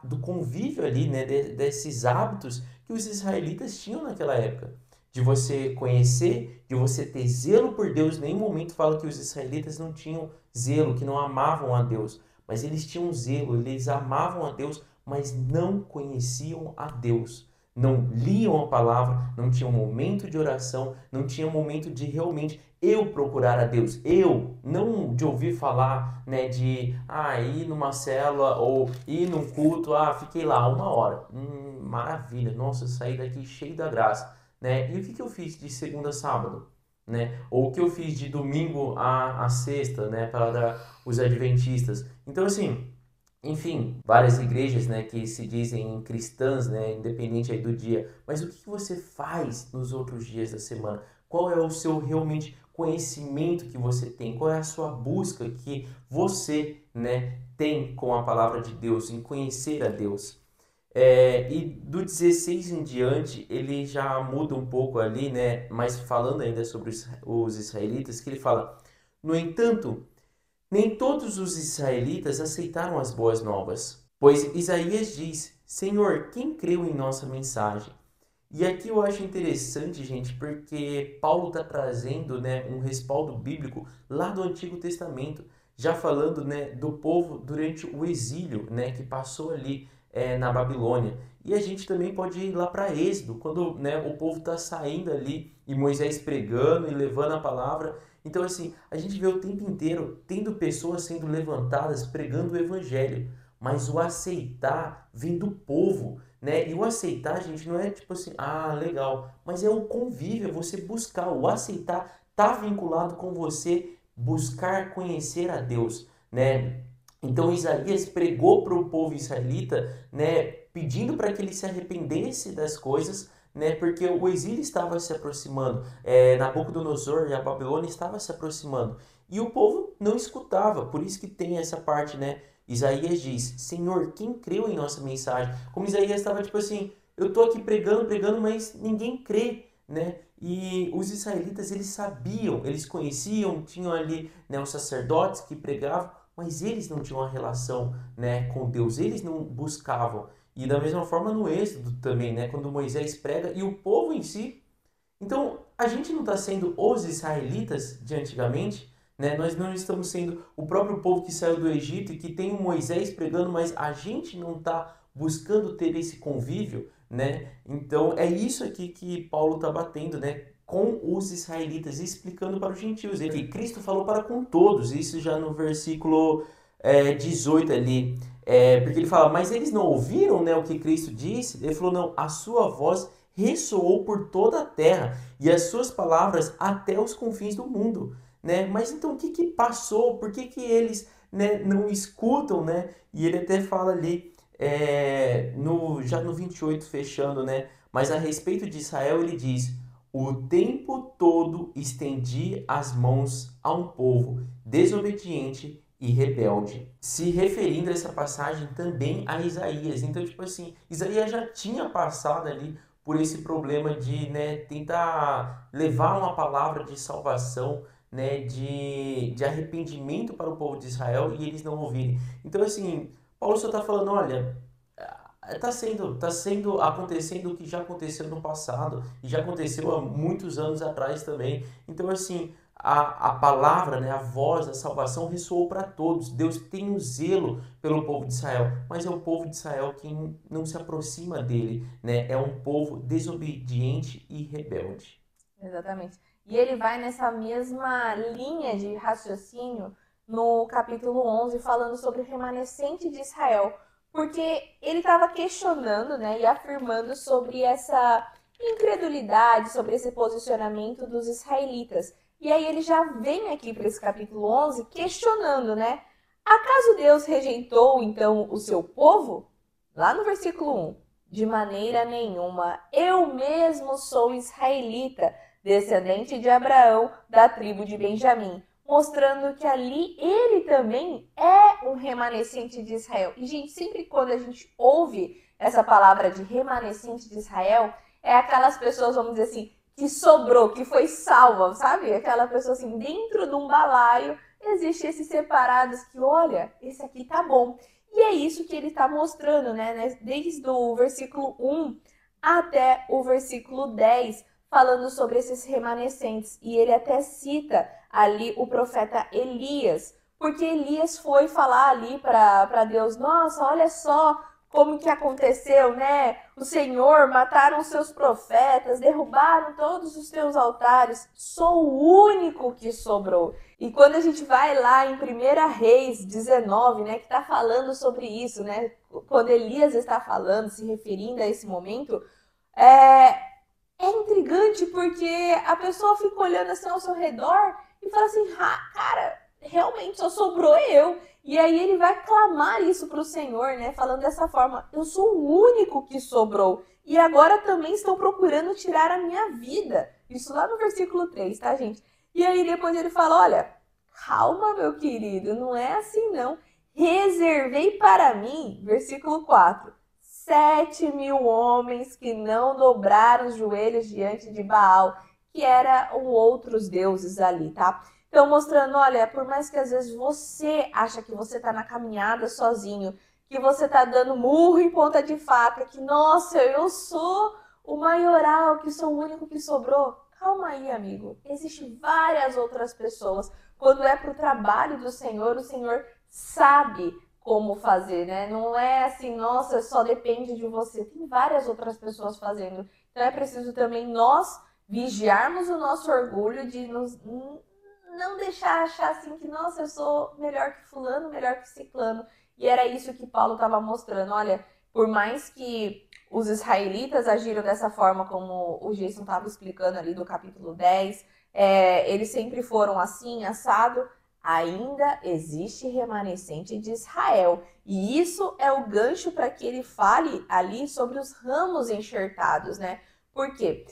do convívio ali, né? Desses hábitos que os israelitas tinham naquela época de você conhecer, de você ter zelo por Deus. Em nenhum momento fala que os israelitas não tinham zelo, que não amavam a Deus. Mas eles tinham zelo, eles amavam a Deus, mas não conheciam a Deus. Não liam a palavra, não tinham momento de oração, não tinham momento de realmente eu procurar a Deus. Eu, não de ouvir falar, né, de ir numa célula ou ir num culto, fiquei lá 1 hora. Maravilha, nossa, saí daqui cheio da graça. Né? E o que eu fiz de segunda a sábado, né? Ou o que eu fiz de domingo a sexta, né? Para os adventistas. Então, assim, enfim, várias igrejas, né, que se dizem cristãs, né, independente aí do dia. Mas o que você faz nos outros dias da semana? Qual é o seu realmente conhecimento que você tem? Qual é a sua busca que você, né, tem com a palavra de Deus, em conhecer a Deus? E do 16 em diante, ele já muda um pouco ali, né? Mas falando ainda sobre os israelitas, que ele fala: no entanto, nem todos os israelitas aceitaram as boas novas, pois Isaías diz: Senhor, quem creu em nossa mensagem? E aqui eu acho interessante, gente, porque Paulo está trazendo, né, um respaldo bíblico lá do Antigo Testamento, já falando, né, do povo durante o exílio, né, que passou ali na Babilônia. E a gente também pode ir lá para Êxodo, quando, né, o povo está saindo ali e Moisés pregando e levando a palavra. Então, assim, a gente vê o tempo inteiro tendo pessoas sendo levantadas pregando o evangelho, mas o aceitar vem do povo, né? E o aceitar, gente, não é tipo assim, ah, legal, mas é o convívio, é você buscar. O aceitar tá vinculado com você buscar conhecer a Deus, né? Então Isaías pregou para o povo israelita, né, pedindo para que ele se arrependesse das coisas, né, porque o exílio estava se aproximando, Nabucodonosor e a Babilônia estava se aproximando, e o povo não escutava. Por isso que tem essa parte, né? Isaías diz: Senhor, quem creu em nossa mensagem? Como Isaías estava tipo assim, eu tô aqui pregando, pregando, mas ninguém crê, né? E os israelitas, eles sabiam, eles conheciam, tinham ali, né, os sacerdotes que pregavam, mas eles não tinham uma relação, né, com Deus, eles não buscavam. E da mesma forma no Êxodo também, né, quando Moisés prega e o povo em si. Então, a gente não está sendo os israelitas de antigamente, né? Nós não estamos sendo o próprio povo que saiu do Egito e que tem o Moisés pregando, mas a gente não está buscando ter esse convívio, né? Então, é isso aqui que Paulo está batendo, né? Com os israelitas, explicando para os gentios. Ele, Cristo falou para com todos, isso já no versículo 18 ali. Porque ele fala, mas eles não ouviram, né, o que Cristo disse? Ele falou, não, a sua voz ressoou por toda a terra e as suas palavras até os confins do mundo, né? Mas então o que que passou? Por que que eles, né, não escutam, né? E ele até fala ali, já no 28 fechando, né? Mas a respeito de Israel ele diz: o tempo todo estendi as mãos a um povo desobediente e rebelde, se referindo a essa passagem também a Isaías. Então, tipo assim, Isaías já tinha passado ali por esse problema de, né, tentar levar uma palavra de salvação, né, de arrependimento para o povo de Israel e eles não ouvirem. Então, assim, Paulo só está falando, olha, tá sendo acontecendo o que já aconteceu no passado e já aconteceu há muitos anos atrás também. Então, assim, a palavra, né, a voz da salvação ressoou para todos. Deus tem um zelo pelo povo de Israel, mas é o povo de Israel quem não se aproxima dele, né? É um povo desobediente e rebelde. Exatamente. E ele vai nessa mesma linha de raciocínio no capítulo 11, falando sobre o remanescente de Israel. Porque ele estava questionando, né, e afirmando sobre essa incredulidade, sobre esse posicionamento dos israelitas. E aí ele já vem aqui para esse capítulo 11 questionando, né? Acaso Deus rejeitou então o seu povo? Lá no versículo 1. De maneira nenhuma. Eu mesmo sou israelita, descendente de Abraão, da tribo de Benjamim, mostrando que ali ele também é um remanescente de Israel. E, gente, sempre quando a gente ouve essa palavra de remanescente de Israel, é aquelas pessoas, vamos dizer assim, que sobrou, que foi salva, sabe? Aquela pessoa assim, dentro de um balaio, existe esses separados que, olha, esse aqui tá bom. E é isso que ele está mostrando, né? Desde o versículo 1 até o versículo 10, falando sobre esses remanescentes. E ele até cita ali o profeta Elias, porque Elias foi falar ali para Deus: nossa, olha só como que aconteceu, né? O Senhor mataram os seus profetas, derrubaram todos os teus altares, sou o único que sobrou. E quando a gente vai lá em 1 Reis 19, né, que está falando sobre isso, né? Quando Elias está falando, se referindo a esse momento, é intrigante porque a pessoa fica olhando assim ao seu redor e fala assim, cara, realmente só sobrou eu. E aí ele vai clamar isso para o Senhor, né? Falando dessa forma, eu sou o único que sobrou. E agora também estão procurando tirar a minha vida. Isso lá no versículo 3, tá, gente? E aí depois ele fala, olha, calma, meu querido, não é assim não. Reservei para mim, versículo 4, 7.000 homens que não dobraram os joelhos diante de Baal, que eram outros deuses ali, tá? Então, mostrando, olha, por mais que às vezes você acha que você tá na caminhada sozinho, que você tá dando murro em ponta de faca, que, nossa, eu sou o maioral, que sou o único que sobrou. Calma aí, amigo. Existem várias outras pessoas. Quando é pro trabalho do Senhor, o Senhor sabe como fazer, né? Não é assim, nossa, só depende de você. Tem várias outras pessoas fazendo. Então é preciso também nós vigiarmos o nosso orgulho de nos não deixar achar assim que, nossa, eu sou melhor que fulano, melhor que ciclano. E era isso que Paulo estava mostrando. Olha, por mais que os israelitas agiram dessa forma, como o Jason estava explicando ali do capítulo 10, eles sempre foram assim, assado, ainda existe remanescente de Israel. E isso é o gancho para que ele fale ali sobre os ramos enxertados, né? Por quê?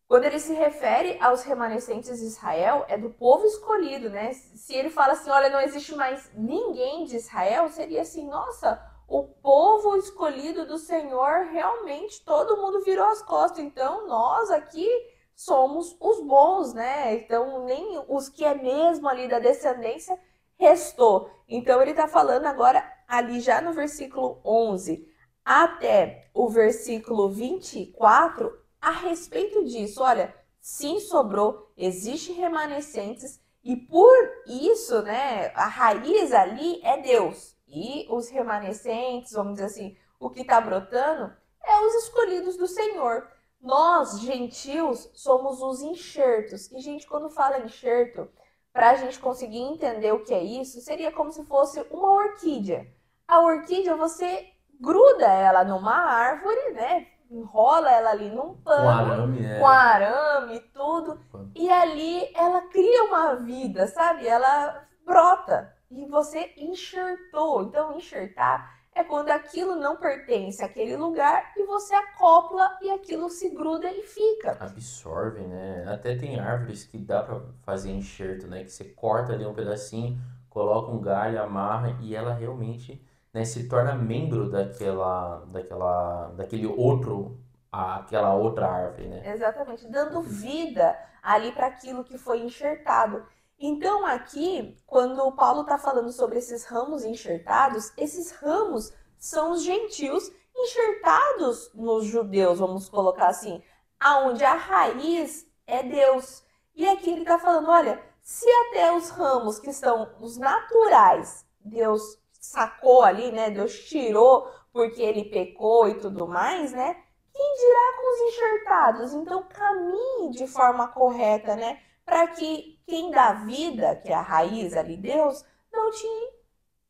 Quando ele se refere aos remanescentes de Israel, é do povo escolhido, né? Se ele fala assim, olha, não existe mais ninguém de Israel, seria assim, nossa, o povo escolhido do Senhor, realmente todo mundo virou as costas. Então, nós aqui somos os bons, né? Então, nem os que é mesmo ali da descendência restou. Então, ele está falando agora ali já no versículo 11 até o versículo 24, a respeito disso. Olha, sim, sobrou, existe remanescentes e por isso, né, a raiz ali é Deus. E os remanescentes, vamos dizer assim, o que está brotando é os escolhidos do Senhor. Nós, gentios, somos os enxertos. E, gente, quando fala enxerto, para a gente conseguir entender o que é isso, seria como se fosse uma orquídea. A orquídea, você gruda ela numa árvore, né? Enrola ela ali num pano, com arame e tudo, e ali ela cria uma vida, sabe? Ela brota e você enxertou. Então, enxertar é quando aquilo não pertence àquele lugar e você acopla e aquilo se gruda e fica. Absorve, né? Até tem árvores que dá para fazer enxerto, né? Que você corta ali um pedacinho, coloca um galho, amarra e ela realmente, né, se torna membro aquela outra árvore, né? Exatamente, dando vida ali para aquilo que foi enxertado. Então, aqui, quando o Paulo está falando sobre esses ramos enxertados, esses ramos são os gentios enxertados nos judeus, vamos colocar assim, aonde a raiz é Deus. E aqui ele está falando, olha, se até os ramos que são os naturais, Deus sacou ali, né? Deus tirou porque ele pecou e tudo mais, né? Quem dirá com os enxertados? Então caminhe de forma correta, né? Para que quem dá vida, que é a raiz ali, Deus, não te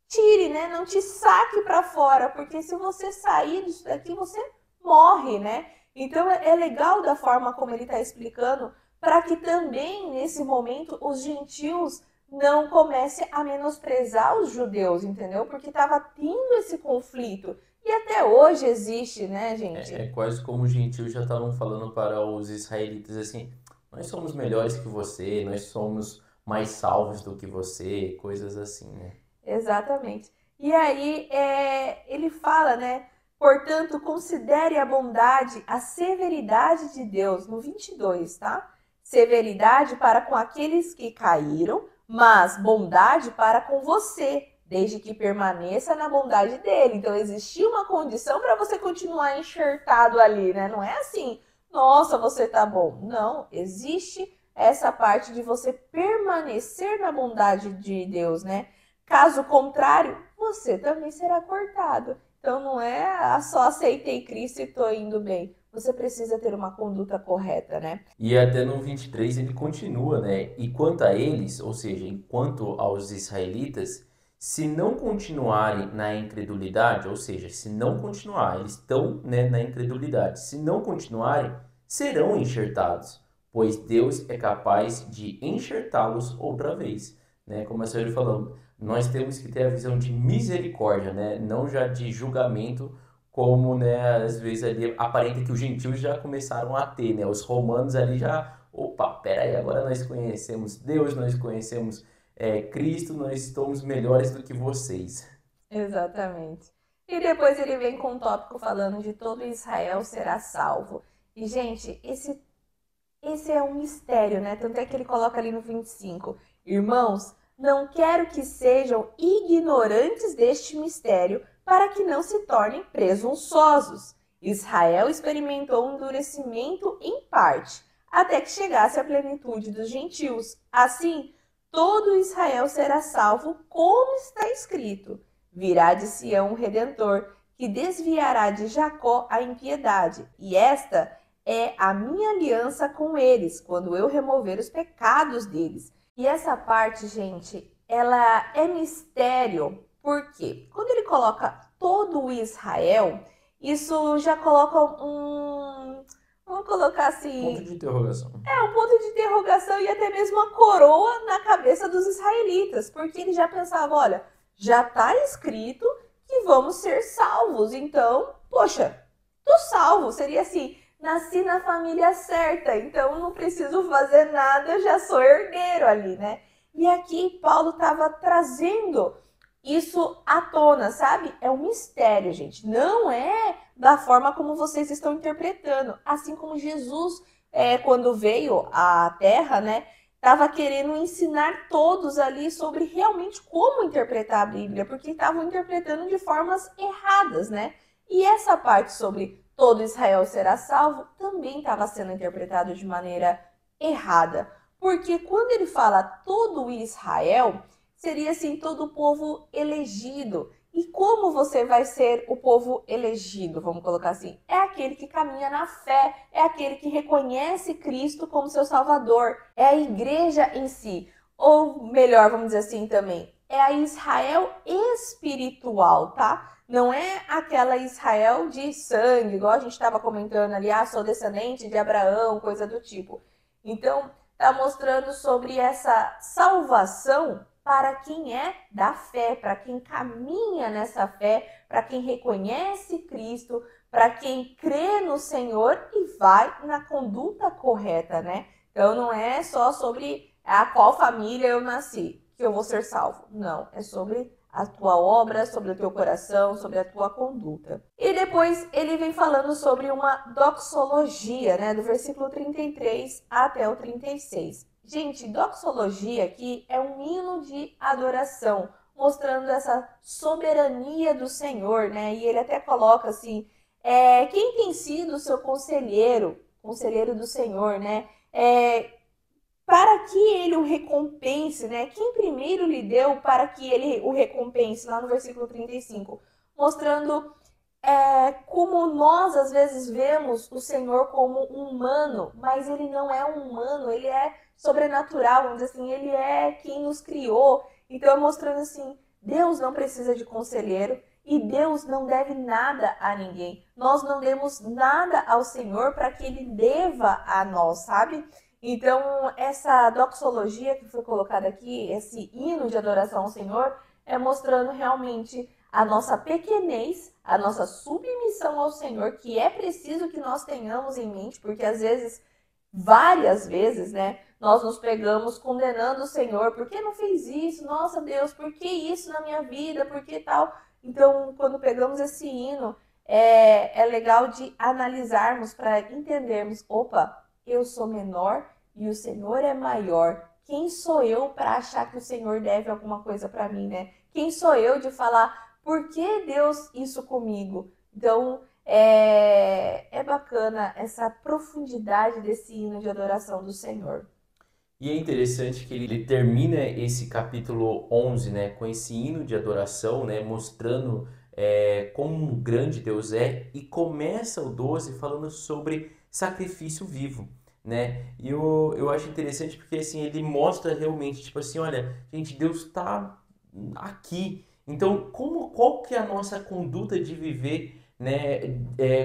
tire, né? Não te saque para fora, porque se você sair disso daqui, você morre, né? Então é legal da forma como ele está explicando, para que também nesse momento os gentios não comecem a menosprezar os judeus, entendeu? Porque estava tendo esse conflito. E até hoje existe, né, gente? É quase como os gentios já estavam falando para os israelitas assim: nós somos melhores que você, nós somos mais salvos do que você, coisas assim, né? Exatamente. E aí ele fala, né? Portanto, considere a bondade, a severidade de Deus, no 22, tá? Severidade para com aqueles que caíram, mas bondade para com você, desde que permaneça na bondade dele. Então, existia uma condição para você continuar enxertado ali, né? Não é assim, nossa, você tá bom. Não, existe essa parte de você permanecer na bondade de Deus, né? Caso contrário, você também será cortado. Então não é só aceitei Cristo e estou indo bem. Você precisa ter uma conduta correta, né? E até no 23 ele continua, né? E quanto a eles, ou seja, enquanto aos israelitas, se não continuarem na incredulidade, ou seja, se não continuar, eles estão, né, na incredulidade, se não continuarem, serão enxertados, pois Deus é capaz de enxertá-los outra vez, né? Como a senhora falou, nós temos que ter a visão de misericórdia, né? Não já de julgamento, como, né, às vezes ali aparenta que os gentios já começaram a ter, né? Os romanos ali já, opa, peraí, agora nós conhecemos Deus, nós conhecemos Cristo, nós estamos melhores do que vocês. Exatamente. E depois ele vem com um tópico falando de todo Israel será salvo. E, gente, esse é um mistério, né? Tanto é que ele coloca ali no 25. Irmãos, não quero que sejam ignorantes deste mistério, para que não se tornem presunçosos. Israel experimentou um endurecimento em parte, até que chegasse à plenitude dos gentios. Assim, todo Israel será salvo, como está escrito. Virá de Sião um Redentor, que desviará de Jacó a impiedade. E esta é a minha aliança com eles, quando eu remover os pecados deles. E essa parte, gente, ela é mistério, porque quando ele coloca todo o Israel, isso já coloca vamos colocar assim, Ponto de interrogação. um ponto de interrogação e até mesmo uma coroa na cabeça dos israelitas, porque eles já pensavam, olha, já está escrito que vamos ser salvos, então, poxa, tô salvo, seria assim, nasci na família certa, então não preciso fazer nada, eu já sou herdeiro ali, né? E aqui Paulo estava trazendo isso à tona, sabe? É um mistério, gente. Não é da forma como vocês estão interpretando. Assim como Jesus, quando veio à Terra, né? Estava querendo ensinar todos ali sobre realmente como interpretar a Bíblia, porque estavam interpretando de formas erradas, né? E essa parte sobre todo Israel será salvo também estava sendo interpretado de maneira errada. Porque quando ele fala todo Israel, seria assim todo o povo elegido. E como você vai ser o povo elegido, vamos colocar assim? É aquele que caminha na fé, é aquele que reconhece Cristo como seu Salvador, é a igreja em si. Ou melhor, vamos dizer assim também, é a Israel espiritual, tá? Não é aquela Israel de sangue, igual a gente estava comentando ali, sou descendente de Abraão, coisa do tipo. Então, está mostrando sobre essa salvação para quem é da fé, para quem caminha nessa fé, para quem reconhece Cristo, para quem crê no Senhor e vai na conduta correta, né? Então não é só sobre a qual família eu nasci que eu vou ser salvo. Não, é sobre a tua obra, sobre o teu coração, sobre a tua conduta. E depois ele vem falando sobre uma doxologia, né, do versículo 33 até o 36. Gente, doxologia aqui é um hino de adoração, mostrando essa soberania do Senhor, né? E ele até coloca assim, quem tem sido o seu conselheiro do Senhor, né? Para que ele o recompense, né? Quem primeiro lhe deu para que ele o recompense, lá no versículo 35, mostrando como nós às vezes vemos o Senhor como um humano, mas ele não é um humano, ele é sobrenatural, vamos dizer assim, ele é quem nos criou. Então, mostrando assim, Deus não precisa de conselheiro e Deus não deve nada a ninguém. Nós não demos nada ao Senhor para que ele deva a nós, sabe? Então, essa doxologia que foi colocada aqui, esse hino de adoração ao Senhor, é mostrando realmente a nossa pequenez, a nossa submissão ao Senhor, que é preciso que nós tenhamos em mente, porque às vezes, várias vezes, né, nós nos pegamos condenando o Senhor, por que não fez isso? Nossa Deus, por que isso na minha vida? Por que tal? Então, quando pegamos esse hino, é legal de analisarmos para entendermos, opa, eu sou menor e o Senhor é maior. Quem sou eu para achar que o Senhor deve alguma coisa para mim, né? Quem sou eu de falar, por que Deus isso comigo? Então, é bacana essa profundidade desse hino de adoração do Senhor. E é interessante que ele termina esse capítulo 11, né, com esse hino de adoração, né, mostrando como grande Deus é, e começa o 12 falando sobre sacrifício vivo, né? E eu acho interessante porque assim, ele mostra realmente, tipo assim, olha, gente, Deus está aqui. Então, qual que é a nossa conduta de viver, né?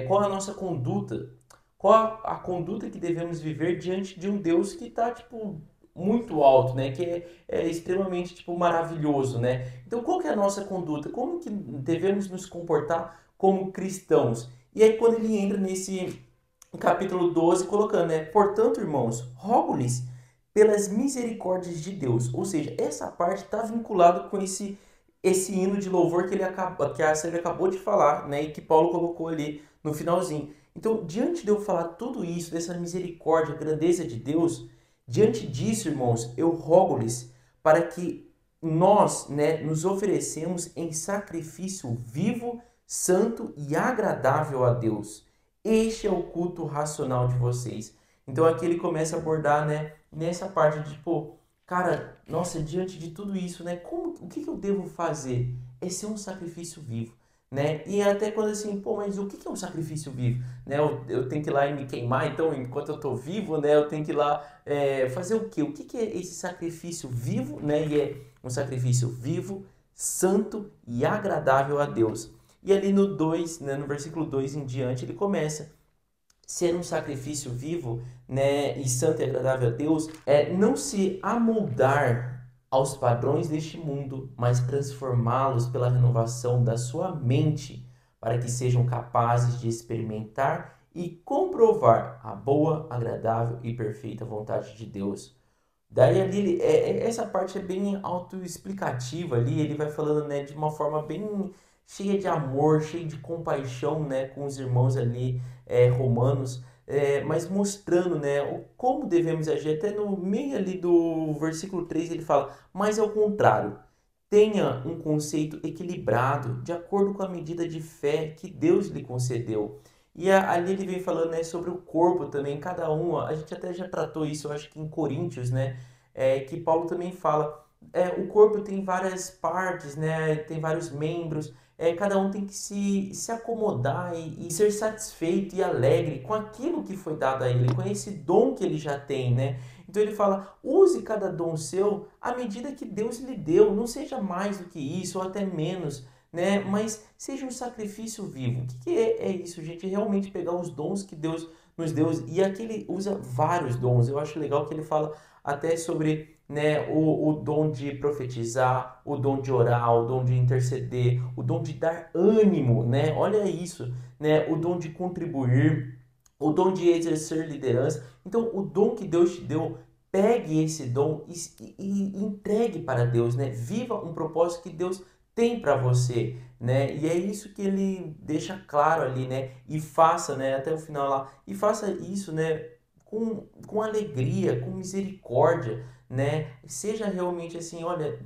Qual a nossa conduta? Qual a conduta que devemos viver diante de um Deus que está, tipo, muito alto, né? Que é extremamente, tipo, maravilhoso, né? Então, qual que é a nossa conduta? Como que devemos nos comportar como cristãos? E aí, quando ele entra nesse capítulo 12, colocando, né? Portanto, irmãos, rogo-lhes pelas misericórdias de Deus. Ou seja, essa parte está vinculada com esse hino de louvor que a Sérvia acabou de falar, né? E que Paulo colocou ali no finalzinho. Então, diante de eu falar tudo isso, dessa misericórdia, grandeza de Deus, diante disso, irmãos, eu rogo-lhes para que nós, né, nos oferecemos em sacrifício vivo, santo e agradável a Deus. Este é o culto racional de vocês. Então aqui ele começa a abordar, né, nessa parte de, tipo, Cara, nossa, diante de tudo isso, né? O que que eu devo fazer? É ser um sacrifício vivo, né? E até quando assim, pô, mas o que que é um sacrifício vivo? Né? Eu tenho que ir lá e me queimar, então enquanto eu tô vivo, né? Eu tenho que ir lá fazer o quê? O que que é esse sacrifício vivo, né? E é um sacrifício vivo, santo e agradável a Deus. E ali no 2, né, no versículo 2 em diante, ele começa ser um sacrifício vivo, né, e santo e agradável a Deus, é não se amoldar aos padrões deste mundo, mas transformá-los pela renovação da sua mente, para que sejam capazes de experimentar e comprovar a boa, agradável e perfeita vontade de Deus. Daí ali, essa parte é bem autoexplicativa ali, ele vai falando, né, de uma forma bem cheia de amor, cheia de compaixão, né, com os irmãos ali romanos, mas mostrando, né, como devemos agir. Até no meio ali do versículo 3 ele fala, mas ao contrário, tenha um conceito equilibrado, de acordo com a medida de fé que Deus lhe concedeu. E ali ele vem falando, né, sobre o corpo também, cada um, a gente até já tratou isso, eu acho que em Coríntios, né, que Paulo também fala, o corpo tem várias partes, né, tem vários membros, cada um tem que se acomodar e ser satisfeito e alegre com aquilo que foi dado a ele, com esse dom que ele já tem, né? Então ele fala, use cada dom seu à medida que Deus lhe deu, não seja mais do que isso ou até menos, né? Mas seja um sacrifício vivo. O que é isso, gente? Realmente pegar os dons que Deus nos deu. E aqui ele usa vários dons. Eu acho legal que ele fala até sobre, né, o dom de profetizar, o dom de orar, o dom de interceder, o dom de dar ânimo, né? Olha isso, né? O dom de contribuir, o dom de exercer liderança. Então, o dom que Deus te deu, pegue esse dom e entregue para Deus, né? Viva um propósito que Deus tem para você, né? E é isso que ele deixa claro ali, né? E faça, né? Até o final lá. E faça isso, né? Com alegria, com misericórdia, né? Seja realmente assim, olha,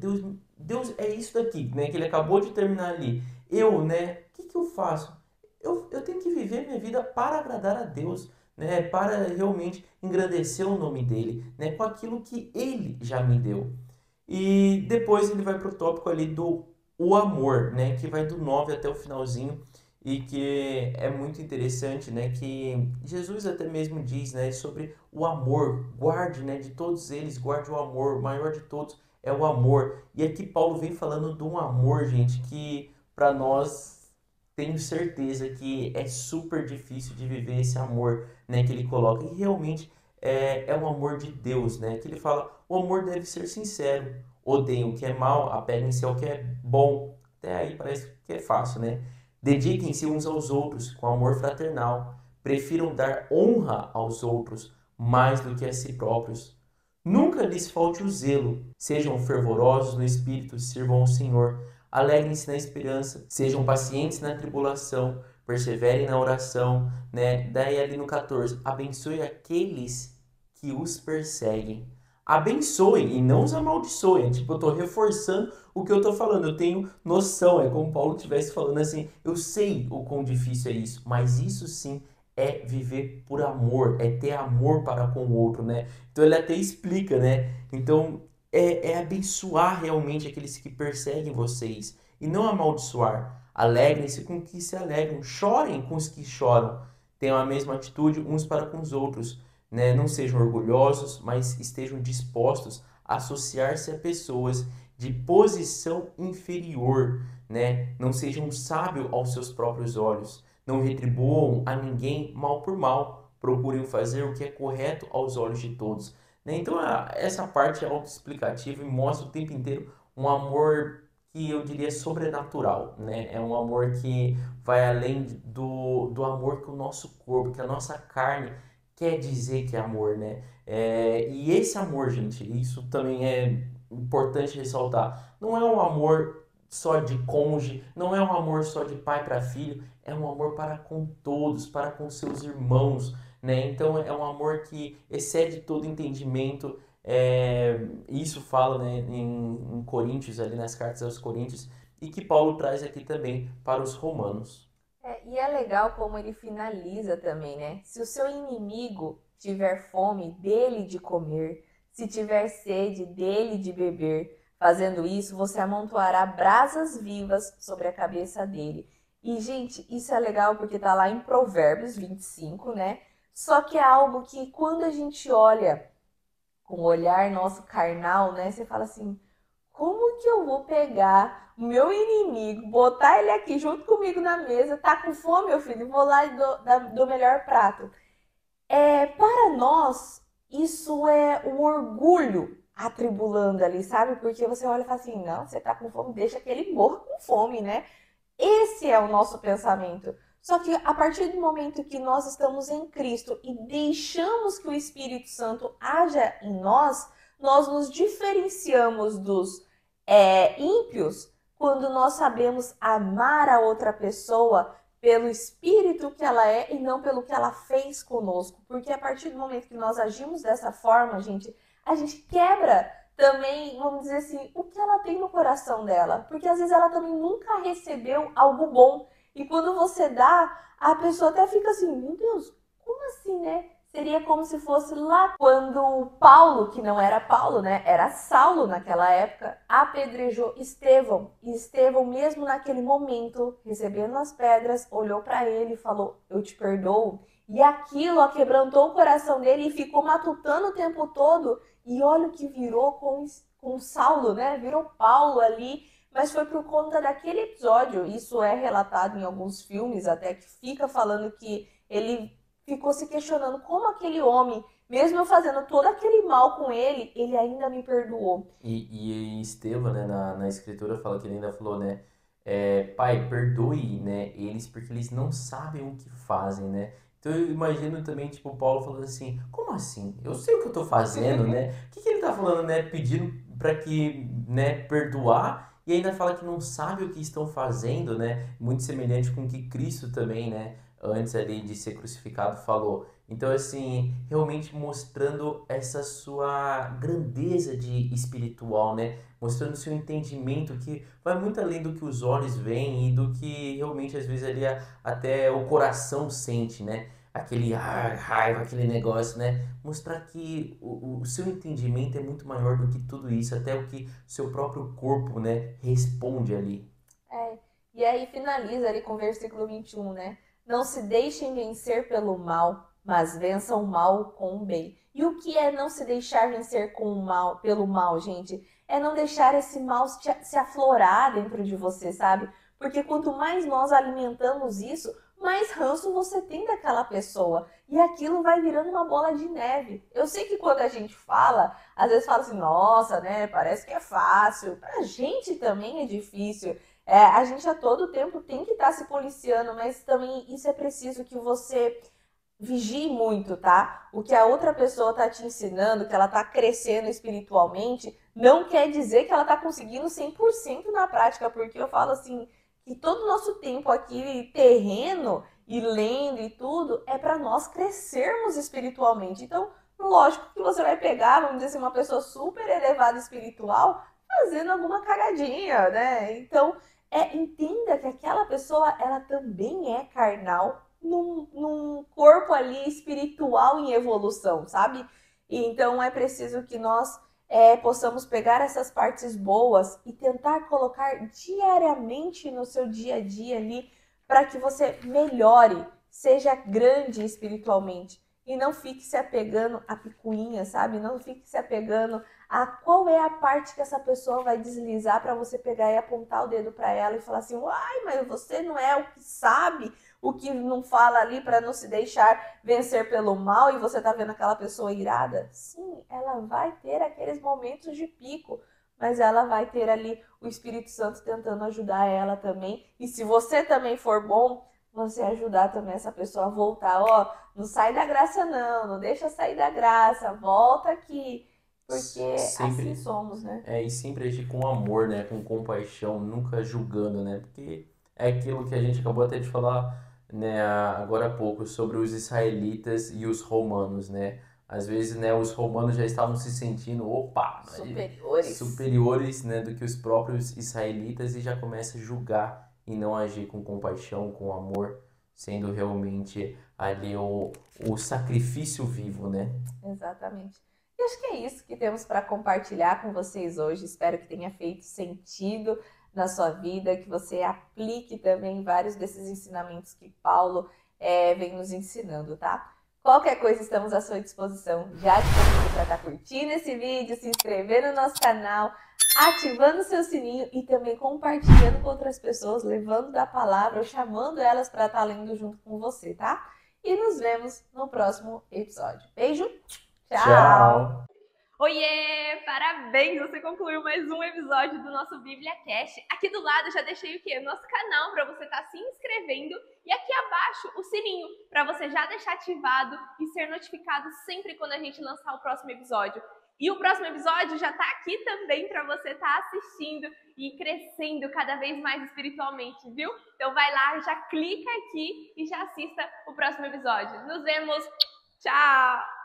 Deus é isso daqui, né? Que ele acabou de terminar ali. Eu, né? O que que eu faço? Eu tenho que viver minha vida para agradar a Deus, né? Para realmente engrandecer o nome dele, né? Com aquilo que ele já me deu. E depois ele vai para o tópico ali do o amor, né? Que vai do 9 até o finalzinho e que é muito interessante, né? Que Jesus até mesmo diz, né? Sobre o amor, guarde, né? De todos eles, guarde o amor, o maior de todos é o amor. E aqui Paulo vem falando de um amor, gente, que para nós tenho certeza que é super difícil de viver esse amor, né? Que ele coloca e realmente é um amor de Deus, né? Que ele fala, o amor deve ser sincero. Odeiem o que é mal, apeguem-se ao que é bom. Até aí parece que é fácil, né? Dediquem-se uns aos outros com amor fraternal. Prefiram dar honra aos outros mais do que a si próprios. Nunca lhes falte o zelo. Sejam fervorosos no espírito, sirvam ao Senhor. Alegrem-se na esperança, sejam pacientes na tribulação, perseverem na oração, né? Daí ali no 14, abençoe aqueles que os perseguem. Abençoem e não os amaldiçoem. Tipo, eu tô reforçando o que eu tô falando. Eu tenho noção. É como Paulo estivesse falando assim. Eu sei o quão difícil é isso. Mas isso sim é viver por amor. É ter amor para com o outro, né? Então ele até explica, né? Então é abençoar realmente aqueles que perseguem vocês. E não amaldiçoar. Alegrem-se com os que se alegram. Chorem com os que choram. Tenham a mesma atitude uns para com os outros, né? Não sejam orgulhosos, mas estejam dispostos a associar-se a pessoas de posição inferior, né? Não sejam sábios aos seus próprios olhos. Não retribuam a ninguém mal por mal. Procurem fazer o que é correto aos olhos de todos, né? Então, essa parte é autoexplicativa e mostra o tempo inteiro um amor que eu diria sobrenatural, né? É um amor que vai além do amor que o nosso corpo, que a nossa carne quer dizer que é amor, né? E esse amor, gente, isso também é importante ressaltar. Não é um amor só de cônjuge, não é um amor só de pai para filho, é um amor para com todos, para com seus irmãos, né? Então é um amor que excede todo entendimento. Isso fala, né, em Coríntios, ali nas cartas aos Coríntios, e que Paulo traz aqui também para os romanos. E é legal como ele finaliza também, né? Se o seu inimigo tiver fome, dele de comer. Se tiver sede, dele de beber. Fazendo isso, você amontoará brasas vivas sobre a cabeça dele. E, gente, isso é legal porque tá lá em Provérbios 25, né? Só que é algo que quando a gente olha com o olhar nosso carnal, né? Você fala assim, como que eu vou pegar o meu inimigo, botar ele aqui junto comigo na mesa, tá com fome, meu filho, vou lá e dou melhor prato. Para nós, isso é um orgulho atribulando ali, sabe? Porque você olha e fala assim, não, você tá com fome, deixa que ele morra com fome, né? Esse é o nosso pensamento. Só que a partir do momento que nós estamos em Cristo e deixamos que o Espírito Santo haja em nós, nós nos diferenciamos dos ímpios quando nós sabemos amar a outra pessoa pelo espírito que ela é e não pelo que ela fez conosco. Porque a partir do momento que nós agimos dessa forma, a gente quebra também, vamos dizer assim, o que ela tem no coração dela. Porque às vezes ela também nunca recebeu algo bom. E quando você dá, a pessoa até fica assim, meu Deus, como assim, né? Seria como se fosse lá quando Paulo, que não era Paulo, né? Era Saulo naquela época, apedrejou Estevão. E Estevão, mesmo naquele momento, recebendo as pedras, olhou para ele e falou, eu te perdoo. E aquilo quebrantou o coração dele e ficou matutando o tempo todo. E olha o que virou com Saulo, né? Virou Paulo ali. Mas foi por conta daquele episódio. Isso é relatado em alguns filmes, até que fica falando que ele ficou se questionando como aquele homem, mesmo eu fazendo todo aquele mal com ele, ele ainda me perdoou. E Estevão, né, na escritura fala que ele ainda falou, né, Pai, perdoe, né, eles porque eles não sabem o que fazem, né? Então eu imagino também, tipo, Paulo falando assim, como assim? Eu sei o que eu tô fazendo, né? O que que ele tá falando, né? Pedindo para que, né, perdoar e ainda fala que não sabe o que estão fazendo, né? Muito semelhante com o que Cristo também, né, antes ali de ser crucificado falou. Então, assim, realmente mostrando essa sua grandeza de espiritual, né? Mostrando seu entendimento que vai muito além do que os olhos veem e do que realmente às vezes ali até o coração sente, né? Aquele raiva, aquele negócio, né? Mostrar que o seu entendimento é muito maior do que tudo isso, até o que seu próprio corpo, né, responde ali. É, e aí finaliza ali com o versículo 21, né? Não se deixem vencer pelo mal, mas vençam o mal com o bem. E o que é não se deixar vencer com o mal, pelo mal, gente? É não deixar esse mal se aflorar dentro de você, sabe? Porque quanto mais nós alimentamos isso, mais ranço você tem daquela pessoa. E aquilo vai virando uma bola de neve. Eu sei que quando a gente fala, às vezes fala assim, nossa, né? Parece que é fácil. Pra gente também é difícil. A gente a todo tempo tem que estar se policiando, mas também isso é preciso que você vigie muito, tá? O que a outra pessoa tá te ensinando, que ela tá crescendo espiritualmente, não quer dizer que ela tá conseguindo 100% na prática, porque eu falo assim, que todo o nosso tempo aqui terreno e lendo e tudo é para nós crescermos espiritualmente. Então, lógico que você vai pegar, vamos dizer assim, uma pessoa super elevada espiritual fazendo alguma cagadinha, né? Então, entenda que aquela pessoa, ela também é carnal num corpo ali espiritual em evolução, sabe? E então é preciso que nós possamos pegar essas partes boas e tentar colocar diariamente no seu dia a dia ali para que você melhore, seja grande espiritualmente e não fique se apegando a picuinha, sabe? Não fique se apegando a qual é a parte que essa pessoa vai deslizar para você pegar e apontar o dedo para ela e falar assim, uai, mas você não é o que sabe, o que não fala ali para não se deixar vencer pelo mal e você tá vendo aquela pessoa irada? Sim, ela vai ter aqueles momentos de pico, mas ela vai ter ali o Espírito Santo tentando ajudar ela também. E se você também for bom, você ajudar também essa pessoa a voltar, ó, não sai da graça não deixa sair da graça, volta aqui, porque assim Sempre, somos, né? e sempre agir com amor, né? Com compaixão, nunca julgando, né? Porque é aquilo que a gente acabou até de falar, né, agora há pouco, sobre os israelitas e os romanos, né? Às vezes, né, os romanos já estavam se sentindo, opa, Superiores. superiores, né, do que os próprios israelitas e já começa a julgar e não agir com compaixão, com amor, sendo realmente ali o sacrifício vivo, né? Exatamente. E acho que é isso que temos para compartilhar com vocês hoje. Espero que tenha feito sentido na sua vida, que você aplique também vários desses ensinamentos que Paulo vem nos ensinando, tá? Qualquer coisa, estamos à sua disposição. Já te convido para estar curtindo esse vídeo, se inscrever no nosso canal, ativando o seu sininho e também compartilhando com outras pessoas, levando da palavra ou chamando elas para estar lendo junto com você, tá? E nos vemos no próximo episódio. Beijo, tchau! Oiê! Parabéns! Você concluiu mais um episódio do nosso Bíblia Cast. Aqui do lado eu já deixei o quê? Nosso canal para você estar se inscrevendo e aqui abaixo o sininho para você já deixar ativado e ser notificado sempre quando a gente lançar o próximo episódio. E o próximo episódio já está aqui também para você estar assistindo e crescendo cada vez mais espiritualmente, viu? Então vai lá, já clica aqui e já assista o próximo episódio. Nos vemos! Tchau!